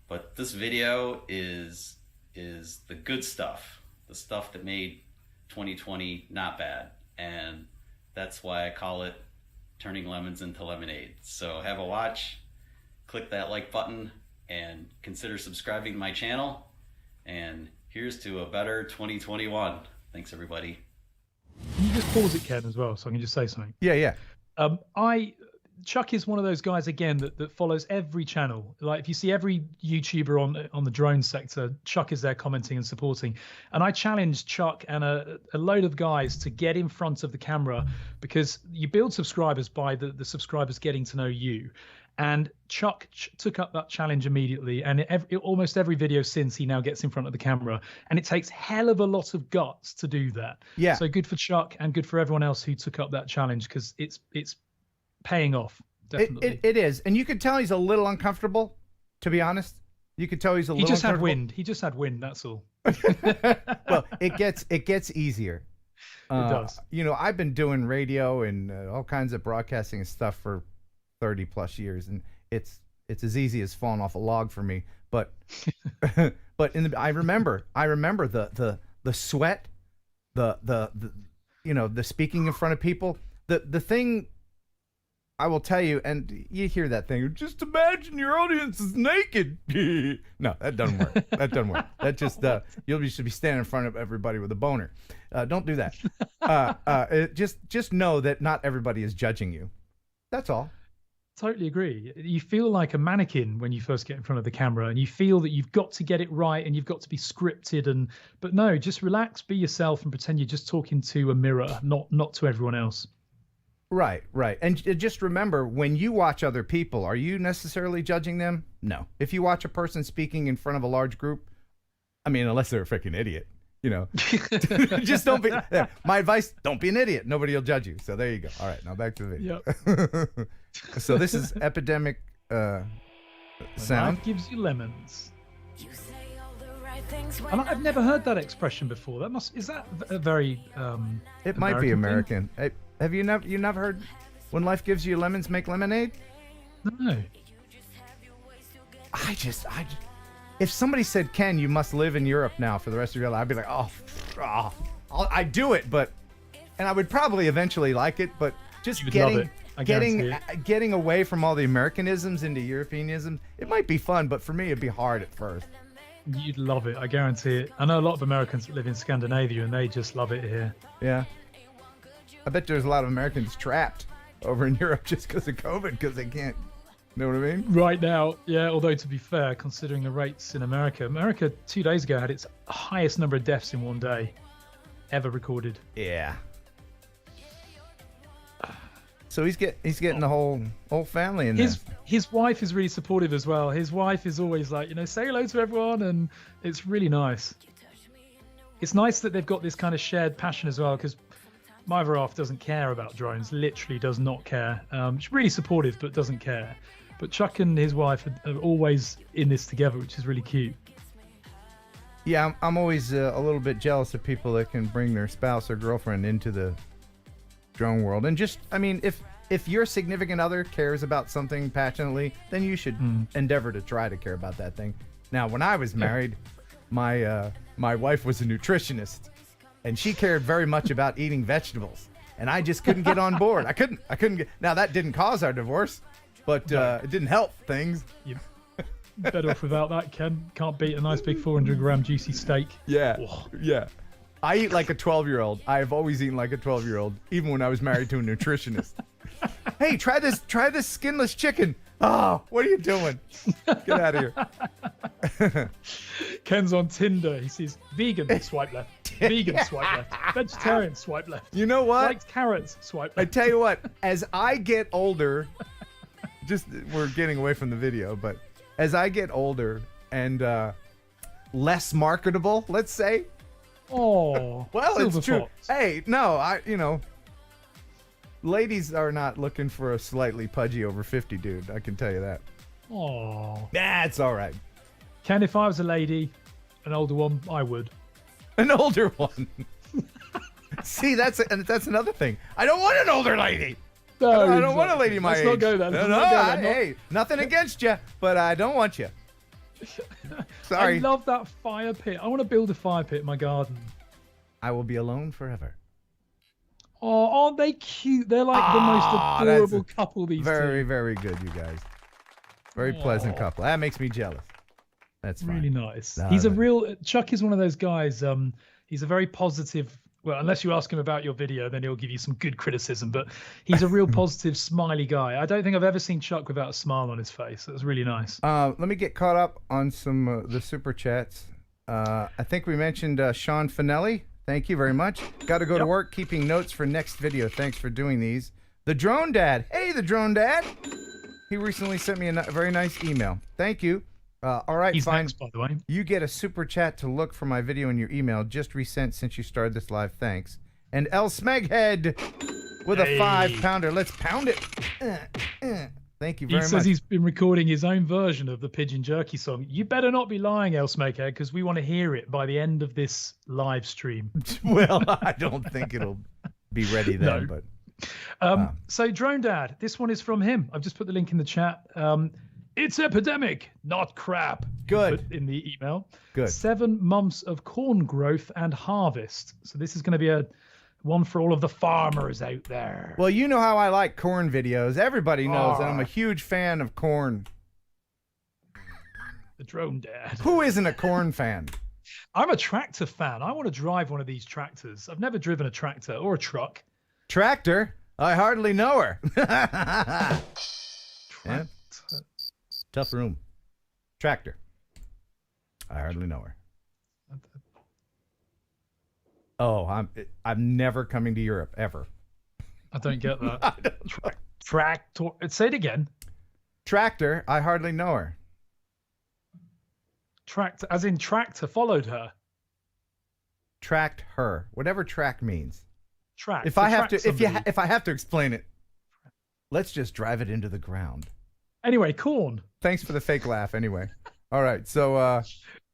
but this video is the good stuff. The stuff that made 2020 not bad. and that's why I call it turning lemons into lemonade. So have a watch, click that like button, and consider subscribing to my channel. And here's to a better 2021. Thanks, everybody. Can you just pause it, Ken, as well, so I can just say something? Yeah. Chuck is one of those guys again that follows every channel. Like if you see every YouTuber on the drone sector, Chuck is there commenting and supporting. And I challenged Chuck and a load of guys to get in front of the camera, because you build subscribers by the subscribers getting to know you. And Chuck took up that challenge immediately, and almost every video since, he now gets in front of the camera, and it takes hell of a lot of guts to do that. Yeah. So good for Chuck and good for everyone else who took up that challenge, because it's paying off. Definitely. It is, and you could tell he's a little uncomfortable. To be honest, you could tell he's a little. He just had wind. He just had wind. That's all. Well, it gets easier. It does. You know, I've been doing radio and all kinds of broadcasting and stuff for 30 plus years, and it's as easy as falling off a log for me. But but I remember the sweat, the you know, the speaking in front of people. The thing I will tell you, and you hear that thing, just imagine your audience is naked. No, that doesn't work. That doesn't work. That just you should be standing in front of everybody with a boner. Don't do that. Just know that not everybody is judging you. That's all. Totally agree. You feel like a mannequin when you first get in front of the camera, and you feel that you've got to get it right and you've got to be scripted, but no, just relax, be yourself, and pretend you're just talking to a mirror, not to everyone else. Right. And just remember, when you watch other people, are you necessarily judging them? No. If you watch a person speaking in front of a large group, I mean, unless they're a freaking idiot, you know, just don't be. My advice: don't be an idiot. Nobody will judge you. So there you go. All right, now back to the video. Yep. So this is epidemic sound. Life gives you lemons. And I've never heard that expression before. Is that a very It might be American. Have you never heard, when life gives you lemons, make lemonade? No. I if somebody said, Ken, you must live in Europe now for the rest of your life, I'd be like, I'd do it, and I would probably eventually like it, but just getting away from all the Americanisms into Europeanisms, it might be fun, but for me, it'd be hard at first. You'd love it, I guarantee it. I know a lot of Americans that live in Scandinavia, and they just love it here. Yeah. I bet there's a lot of Americans trapped over in Europe just because of COVID, because they can't, you know what I mean? Right now, yeah, although to be fair, considering the rates in America 2 days ago had its highest number of deaths in one day ever recorded. Yeah. So he's getting the whole family in there. His wife is really supportive as well. His wife is always like, say hello to everyone, and it's really nice. It's nice that they've got this kind of shared passion as well, because my other half doesn't care about drones, literally does not care. She's really supportive, but doesn't care. But Chuck and his wife are always in this together, which is really cute. Yeah, I'm always a little bit jealous of people that can bring their spouse or girlfriend into the drone world. And just, I mean, if your significant other cares about something passionately, then you should endeavor to try to care about that thing. Now, when I was married, my wife was a nutritionist, and she cared very much about eating vegetables, and I just couldn't get on board. I couldn't get. Now, that didn't cause our divorce, but it didn't help things. You're better off without that, Ken. Can't beat a nice big 400-gram juicy steak. Yeah. Oh. Yeah. I eat like a 12-year-old. I have always eaten like a 12-year-old, even when I was married to a nutritionist. Hey, try this skinless chicken. Oh, what are you doing? Get out of here. Ken's on Tinder. He sees vegan, swipe left. Vegan, swipe left. Vegetarian, swipe left. You know what? Likes carrots, swipe left. I tell you what, as I get older, we're getting away from the video, but as I get older and less marketable, let's say. Oh, well, it's true. Fox. Hey, no, ladies are not looking for a slightly pudgy over 50 dude. I can tell you that. Oh, nah, it's all right. Ken, if I was a lady, an older one, I would. An older one. See, that's another thing. I don't want an older lady. No, I don't want a lady my age. Let's not go there. Hey, nothing against you, but I don't want you. Sorry. I love that fire pit. I want to build a fire pit in my garden. I will be alone forever. Oh, aren't they cute? They're like the most adorable couple, these very, two. very good, you guys. Very pleasant couple. That makes me jealous. That's fine. Really nice. No, He's a real Chuck is one of those guys. He's a very positive. Well, unless you ask him about your video, then he'll give you some good criticism. But he's a real positive, smiley guy. I don't think I've ever seen Chuck without a smile on his face. That was really nice. Let me get caught up on some the super chats. I think we mentioned Sean Finelli. Thank you very much. Got to go to work keeping notes for next video. Thanks for doing these. The Drone Dad. Hey, the Drone Dad. He recently sent me a very nice email. Thank you. All right, He's fine. next, by the way. You get a super chat to look for my video in your email. Just resent since you started this live. Thanks. And El Smeghead with a 5-pounder. Let's pound it. Thank you very much. He says he's been recording his own version of the Pigeon Jerky song. You better not be lying, El Smeghead, because we want to hear it by the end of this live stream. Well, I don't think it'll be ready then, No. but... So Drone Dad, this one is from him. I've just put the link in the chat. It's epidemic, not crap. Good. Put in the email. Good. 7 months of corn growth and harvest. So this is going to be a one for all of the farmers out there. Well, you know how I like corn videos. Everybody knows that I'm a huge fan of corn. The Drone Dad. Who isn't a corn fan? I'm a tractor fan. I want to drive one of these tractors. I've never driven a tractor or a truck. Tractor? I hardly know her. Yeah. Tough room. Tractor. I hardly know her. Oh, I'm never coming to Europe ever. I don't get that. Tractor. Say it again. Tractor. I hardly know her. Tractor, as in tractor followed her. Tracked her. Whatever track means. Track. If I have to, if I have to explain it, let's just drive it into the ground. Anyway, corn. Thanks for the fake laugh. Anyway, all right. So,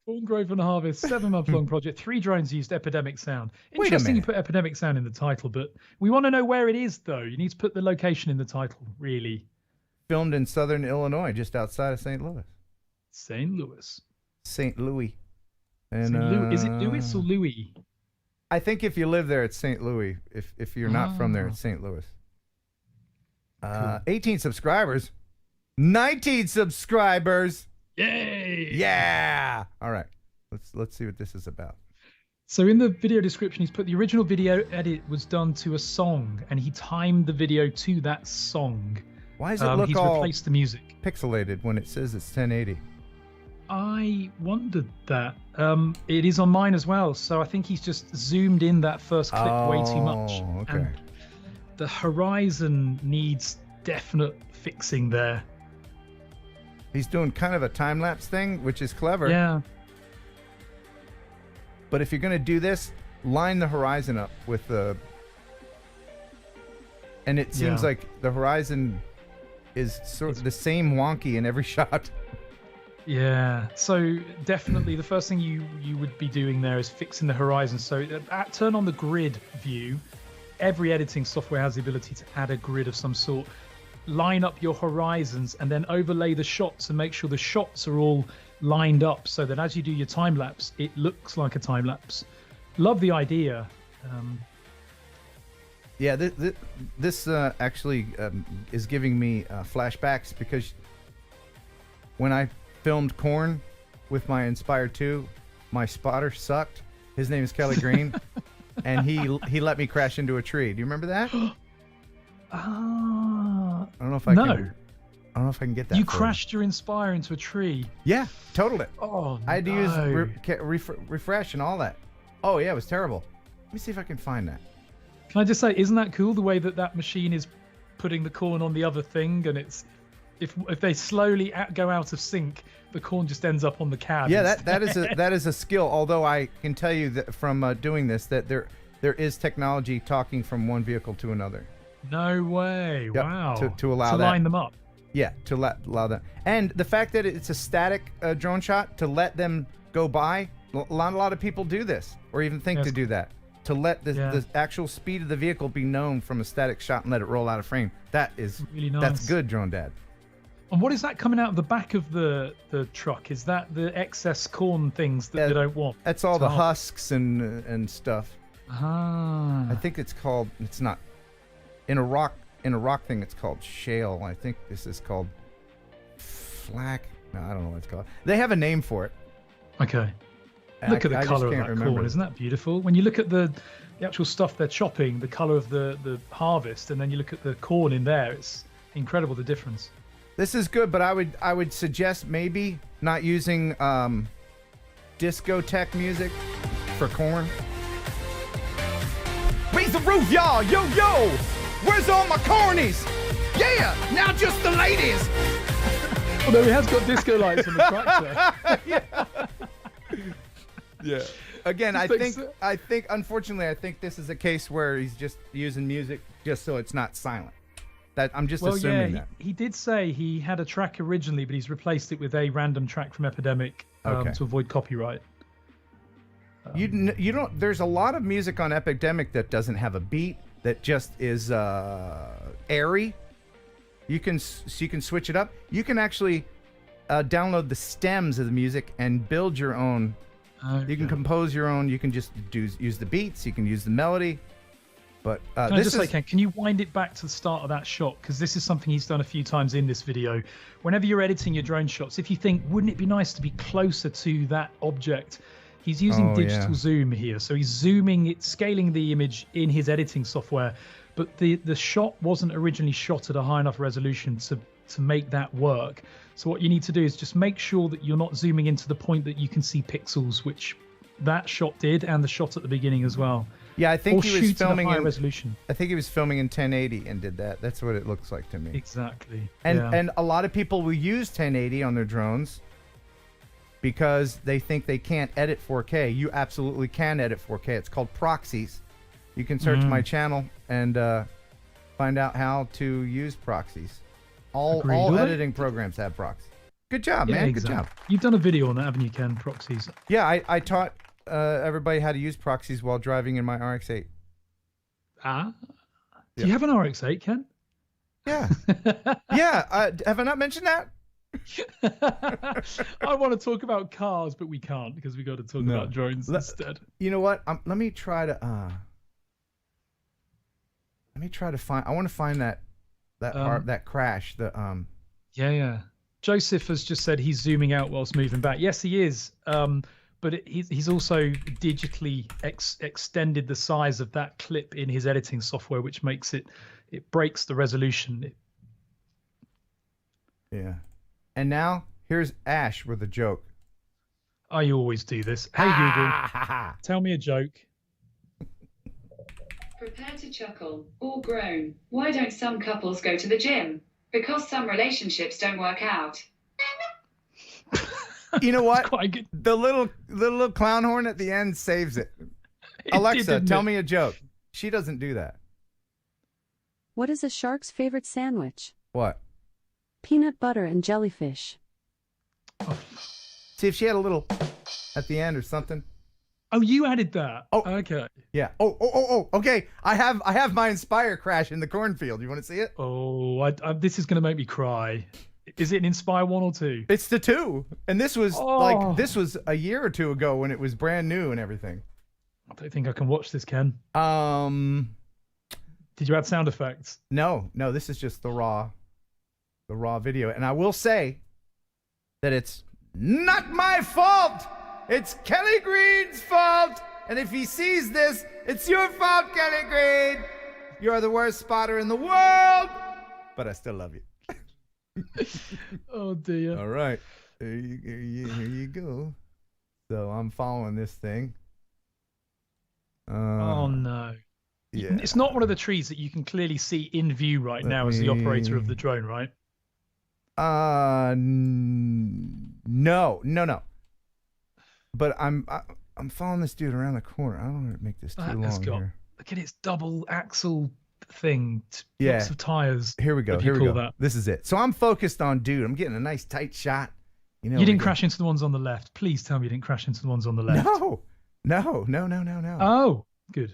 Corn growth and harvest, 7-month-long project. 3 drones used epidemic sound. Wait a Interesting you minute. put epidemic sound in the title, but we want to know where it is, though. You need to put the location in the title, really. filmed in southern Illinois, just outside of St. Louis. St. Louis. St. Louis. And St. Louis. Is it Louis or Louis? I think if you live there, it's St. Louis. If you're not from there, it's St. Louis. Cool. 18 subscribers. 19 subscribers. Yay! Yeah. All right. Let's see what this is about. So in the video description, he's put the original video edit was done to a song, and he timed the video to that song. Why does it look he's all replaced the music. pixelated when it says it's 1080? I wondered that. It is on mine as well, so I think he's just zoomed in that first clip way too much. Okay. And the horizon needs definite fixing there. He's doing kind of a time-lapse thing, which is clever. Yeah. But if you're going to do this, line the horizon up with the... And it seems Yeah. like the horizon is sort of the same wonky in every shot. Yeah, so definitely the first thing you would be doing there is fixing the horizon. So turn on the grid view. Every editing software has the ability to add a grid of some sort. Line up your horizons and then overlay the shots and make sure the shots are all lined up so that as you do your time lapse, it looks like a time lapse. Love the idea. Yeah, this actually is giving me flashbacks because when I filmed Corn with my Inspire 2, my spotter sucked. His name is Kelly Green, and he let me crash into a tree. Do you remember that? I don't know if I No. can. I don't know if I can get that. You for crashed your Inspire into a tree. Yeah, totaled it. Oh, I had to no. use refresh and all that. Oh yeah, it was terrible. Let me see if I can find that. Can I just say, isn't that cool the way that machine is putting the corn on the other thing, and it's if they slowly go out of sync, the corn just ends up on the cab. Yeah, instead. that is a skill. Although I can tell you that from doing this that there is technology talking from one vehicle to another. No way! Yep, Wow. to allow to that. line them up. Yeah, to allow that, and the fact that it's a static drone shot to let them go by. Not a lot of people do this, or even think to do that. To let the actual speed of the vehicle be known from a static shot and let it roll out of frame. That is Really nice. That's good, Drone Dad. And what is that coming out of the back of the truck? Is that the excess corn things that they don't want? That's all the Oh. husks and stuff. Ah. I think it's called. It's not in a rock thing. It's called shale. I think this is called flack. No, I don't know what it's called. They have a name for it. Okay. Look at the I just color of can't that remember. corn. Isn't that beautiful? When you look at the actual stuff they're chopping, the color of the harvest, and then you look at the corn in there, it's incredible the difference. This is good, but I would suggest maybe not using discotheque music for corn. Raise the roof, y'all! Yo, yo! Where's all my cornies? Yeah! Now just the ladies! Although he has got disco lights on the tractor. Yeah. Again, I Just think, unfortunately, I think this is a case where he's just using music just so it's not silent. That I'm just assuming that. He did say he had a track originally, but he's replaced it with a random track from Epidemic to avoid copyright. You don't. There's a lot of music on Epidemic that doesn't have a beat. That just is airy. You can switch it up. You can actually download the stems of the music and build your own. Okay. You can compose your own. You can just use the beats. You can use the melody. But Can I just say, Ken, can you wind it back to the start of that shot? Because this is something he's done a few times in this video. Whenever you're editing your drone shots, if you think, wouldn't it be nice to be closer to that object? He's using digital zoom here. So he's zooming it, scaling the image in his editing software. But the shot wasn't originally shot at a high enough resolution to make that work. So what you need to do is just make sure that you're not zooming into the point that you can see pixels, which that shot did, and the shot at the beginning as well. Yeah, I think Or he was shoot at a filming high in resolution. I think he was filming in 1080 and did that. That's what it looks like to me. Exactly. And a lot of people will use 1080 on their drones because they think they can't edit 4K. You absolutely can edit 4K. It's called proxies. You can search my channel and find out how to use proxies. All editing programs have proxies. Good job, man. Exactly. Good job. You've done a video on that, haven't you, Ken? Proxies. Yeah, I taught everybody how to use proxies while driving in my RX-8. Do you have an RX-8, Ken? Yeah. Yeah. Have I not mentioned that? I want to talk about cars, but we can't because we got to talk about drones instead. You know what? Let me try to find. I want to find that crash. Yeah. Joseph has just said he's zooming out whilst moving back. Yes, he is. But he's also digitally extended the size of that clip in his editing software, which makes it breaks the resolution. Yeah. And now here's Ash with a joke. I always do this. Hey Google, tell me a joke. Prepare to chuckle. All grown. Why don't some couples go to the gym? Because some relationships don't work out. You know what? Quite good. The little clown horn at the end saves it. Alexa, tell me a joke. She doesn't do that. What is a shark's favorite sandwich? What? Peanut butter and jellyfish. See if she had a little at the end or something. Oh, you added that. Oh, okay. Yeah. Oh. Okay. I have my Inspire crash in the cornfield. You want to see it? Oh, this is gonna make me cry. Is it an Inspire 1 or 2? It's the 2, and this was this was a year or two ago when it was brand new and everything. I don't think I can watch this, Ken. Did you add sound effects? No. This is just the raw video, and I will say that it's not my fault. It's Kelly Green's fault, and if he sees this, it's your fault, Kelly Green. You're the worst spotter in the world, but I still love you. Oh dear. All right, here you go. So I'm following this thing. Oh no. Yeah. It's not one of the trees that you can clearly see in view right now as the operator of the drone, right? No. But I'm following this dude around the corner. I don't want to make this too long here. Look at its double axle thing. Yeah. Lots of tires. Here we go. What do you call that? This is it. So I'm focused on dude. I'm getting a nice tight shot. You know. You didn't crash into the ones on the left. Please tell me you didn't crash into the ones on the left. No. Oh, good.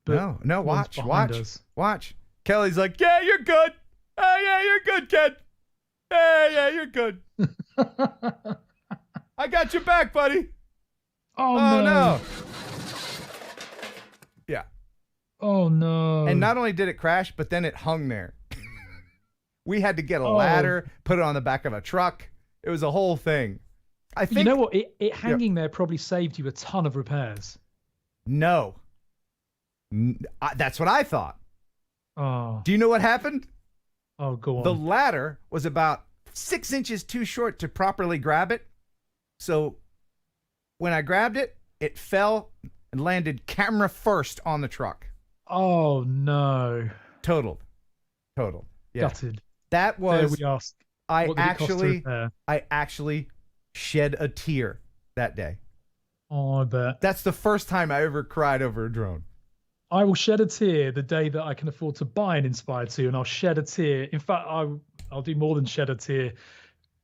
But no. Watch. Us. Watch. Kelly's like, yeah, you're good. Oh, yeah, you're good, kid. Yeah, you're good. I got your back, buddy. Oh no. Oh no! And not only did it crash, but then it hung there. We had to get a ladder, put it on the back of a truck. It was a whole thing. I think. You know what? It hanging there probably saved you a ton of repairs. No. That's what I thought. Oh. Do you know what happened? Oh, go on. The ladder was about 6 inches too short to properly grab it. So when I grabbed it, it fell and landed camera first on the truck. Oh no! Totaled. Yeah. Gutted. That was. There we ask. I What did it cost to repair? actually shed a tear that day. Oh, I bet. That's the first time I ever cried over a drone. I will shed a tear the day that I can afford to buy an Inspire 2, and I'll shed a tear. In fact, I'll do more than shed a tear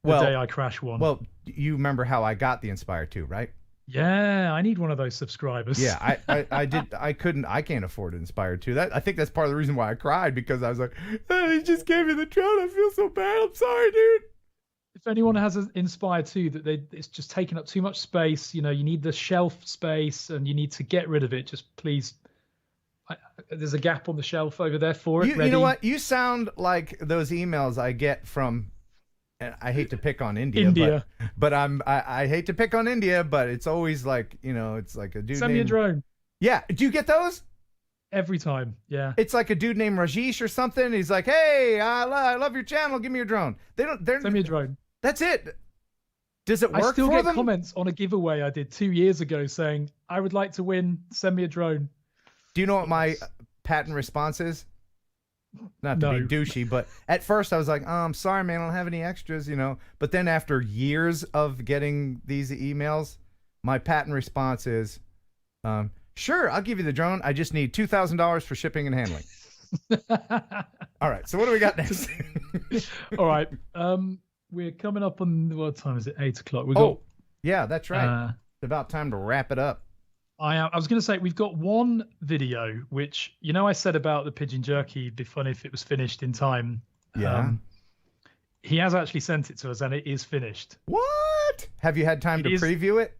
the day I crash one. Well, you remember how I got the Inspire 2, right? Yeah, I need one of those subscribers. Yeah, I can't afford an Inspire 2. I think that's part of the reason why I cried, because I was like, he just gave me the drone. I feel so bad. I'm sorry, dude. If anyone has an Inspire 2 it's just taking up too much space, you need the shelf space and you need to get rid of it, just please. There's a gap on the shelf over there for it. You know what? You sound like those emails I get from, and I hate to pick on India. But I hate to pick on India, but it's always like, it's like a dude Send me a drone. Yeah. Do you get those? Every time. Yeah. It's like a dude named Rajesh or something. He's like, hey, I love your channel. Give me your drone. Send me a drone. That's it. Does it work for them? I still get comments on a giveaway I did 2 years ago saying, I would like to win. Send me a drone. Do you know what my patent response is? Not to be douchey, but at first I was like, I'm sorry, man, I don't have any extras, But then after years of getting these emails, my patent response is, sure, I'll give you the drone. I just need $2,000 for shipping and handling. All right, so what do we got next? All right, we're coming up on, what time is it? 8 o'clock. Yeah, that's right. It's about time to wrap it up. I was going to say, we've got one video, which, I said about the pigeon jerky, it'd be fun if it was finished in time. Yeah. He has actually sent it to us, and it is finished. What? Have you had time to preview it?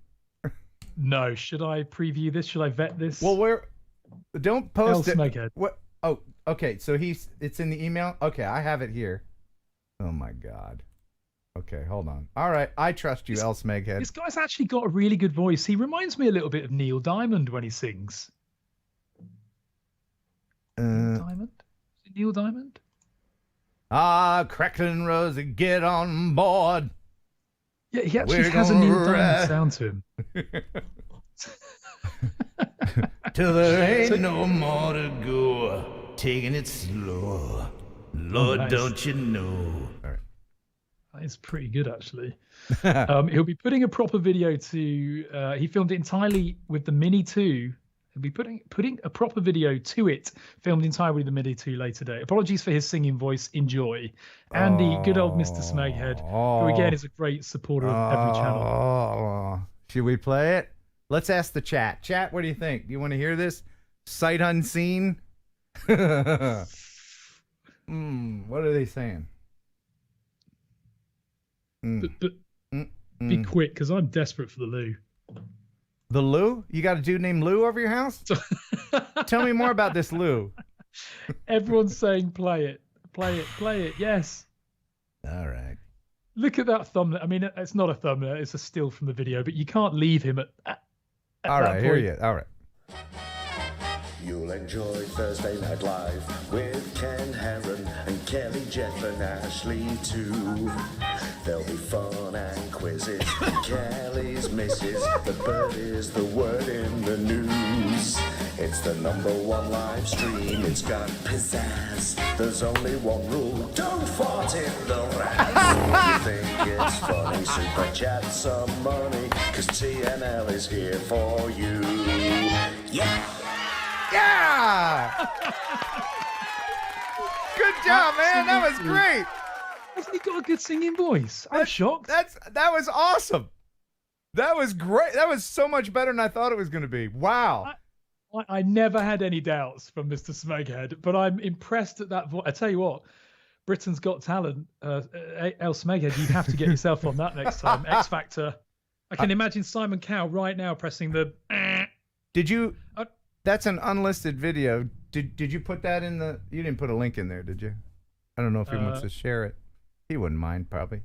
No. Should I preview this? Should I vet this? Well, don't post it. Smeghead. What? Oh, okay. So it's in the email? Okay, I have it here. Oh, my God. Okay, hold on. All right, I trust you, El Smeghead. This guy's actually got a really good voice. He reminds me a little bit of Neil Diamond when he sings. Neil Diamond? Is it Neil Diamond? Cracklin' Rosie, get on board. Yeah, he actually has a Neil Diamond sound to him. Till there ain't no more to go, taking it slow. Lord, nice. Don't you know? All right. That is pretty good, actually. He'll be putting a proper video to. He filmed it entirely with the Mini 2. He'll be putting a proper video to it, filmed entirely with the Mini 2 later today. Apologies for his singing voice. Enjoy. Andy, good old Mr. Smeghead, who again is a great supporter of every channel. Should we play it? Let's ask the chat. Chat, what do you think? Do you want to hear this? Sight unseen? What are they saying? But be quick, because I'm desperate for the loo. The loo? You got a dude named Lou over your house? Tell me more about this Lou. Everyone's saying play it. Play it. Yes. All right. Look at that thumbnail. I mean, it's not a thumbnail. It's a still from the video, but you can't leave him at all right, here you. All right. You'll enjoy Thursday Night Live with Ken, Heron, and Kelly, Jeff, and Ashley too. There'll be fun and quizzes. Kelly's misses, but Bird is the word in the news. It's the #1 live stream. It's got pizzazz. There's only one rule: don't fart in the raz. If you think it's funny, super chat some money, 'cause TNL is here for you. Yeah. Yeah! Good job, man. That was great. Hasn't he got a good singing voice? I'm shocked. That was awesome. That was great. That was so much better than I thought it was going to be. Wow. I never had any doubts from Mr. Smeghead, but I'm impressed at that voice. I tell you what, Britain's Got Talent, El Smeghead, you'd have to get yourself on that next time. X Factor. I can imagine Simon Cowell right now pressing the... Did you That's an unlisted video. Did you put that in the? You didn't put a link in there, did you? I don't know if he wants to share it. He wouldn't mind, probably.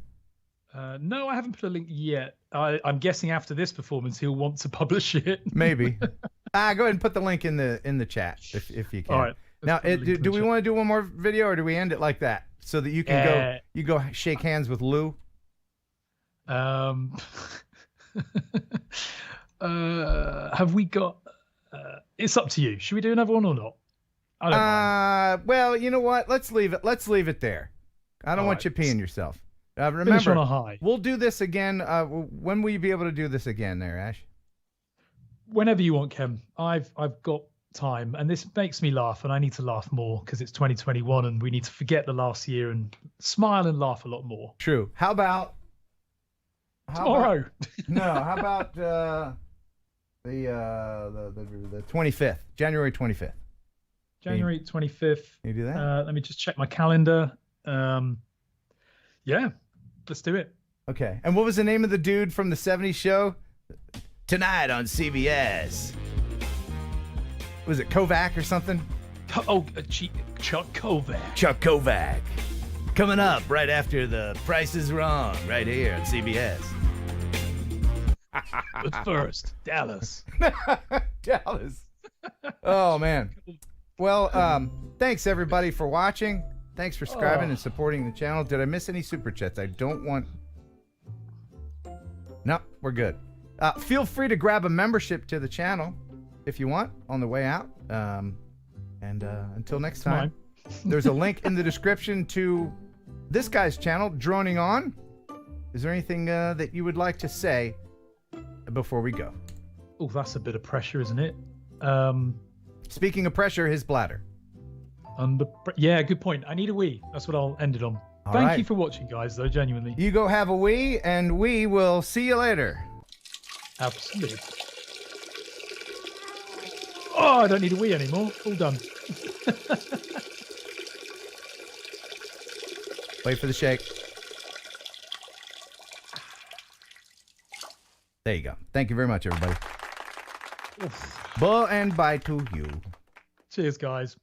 No, I haven't put a link yet. I'm guessing after this performance, he'll want to publish it. Maybe. Go ahead and put the link in the chat if you can. All right. Now, do we want to do one more video, or do we end it like that so that you can go shake hands with Lou? Have we got? It's up to you. Should we do another one or not? I don't mind. Well, you know what? Let's leave it. Let's leave it there. I don't want you peeing yourself. Finish Remember, on a high. We'll do this again. When will you be able to do this again, there, Ash? Whenever you want, Ken. I've got time, and this makes me laugh, and I need to laugh more because it's 2021, and we need to forget the last year and smile and laugh a lot more. True. How about tomorrow? How about the 25th, January 25th? January 25th. You do that? Let me just check my calendar. Yeah, let's do it. Okay. And what was the name of the dude from the 70s show? Tonight on CBS. Was it Kovac or something? Chuck Kovac. Chuck Kovac. Coming up right after The Price is Wrong, right here on CBS. But first, Dallas. Dallas. Oh, man. Well, thanks, everybody, for watching. Thanks for subscribing and supporting the channel. Did I miss any super chats? I don't want... No, we're good. Feel free to grab a membership to the channel if you want on the way out. Until next time, there's a link in the description to this guy's channel, Droning On. Is there anything that you would like to say before we go? Oh, that's a bit of pressure, isn't it? Speaking of pressure, his bladder. Yeah, good point. I need a wee. That's what I'll end it on. Thank you for watching, guys, though, genuinely. You go have a wee, and we will see you later. Absolutely. Oh, I don't need a wee anymore. All done. Wait for the shake. There you go. Thank you very much, everybody. Bye and bye to you. Cheers, guys.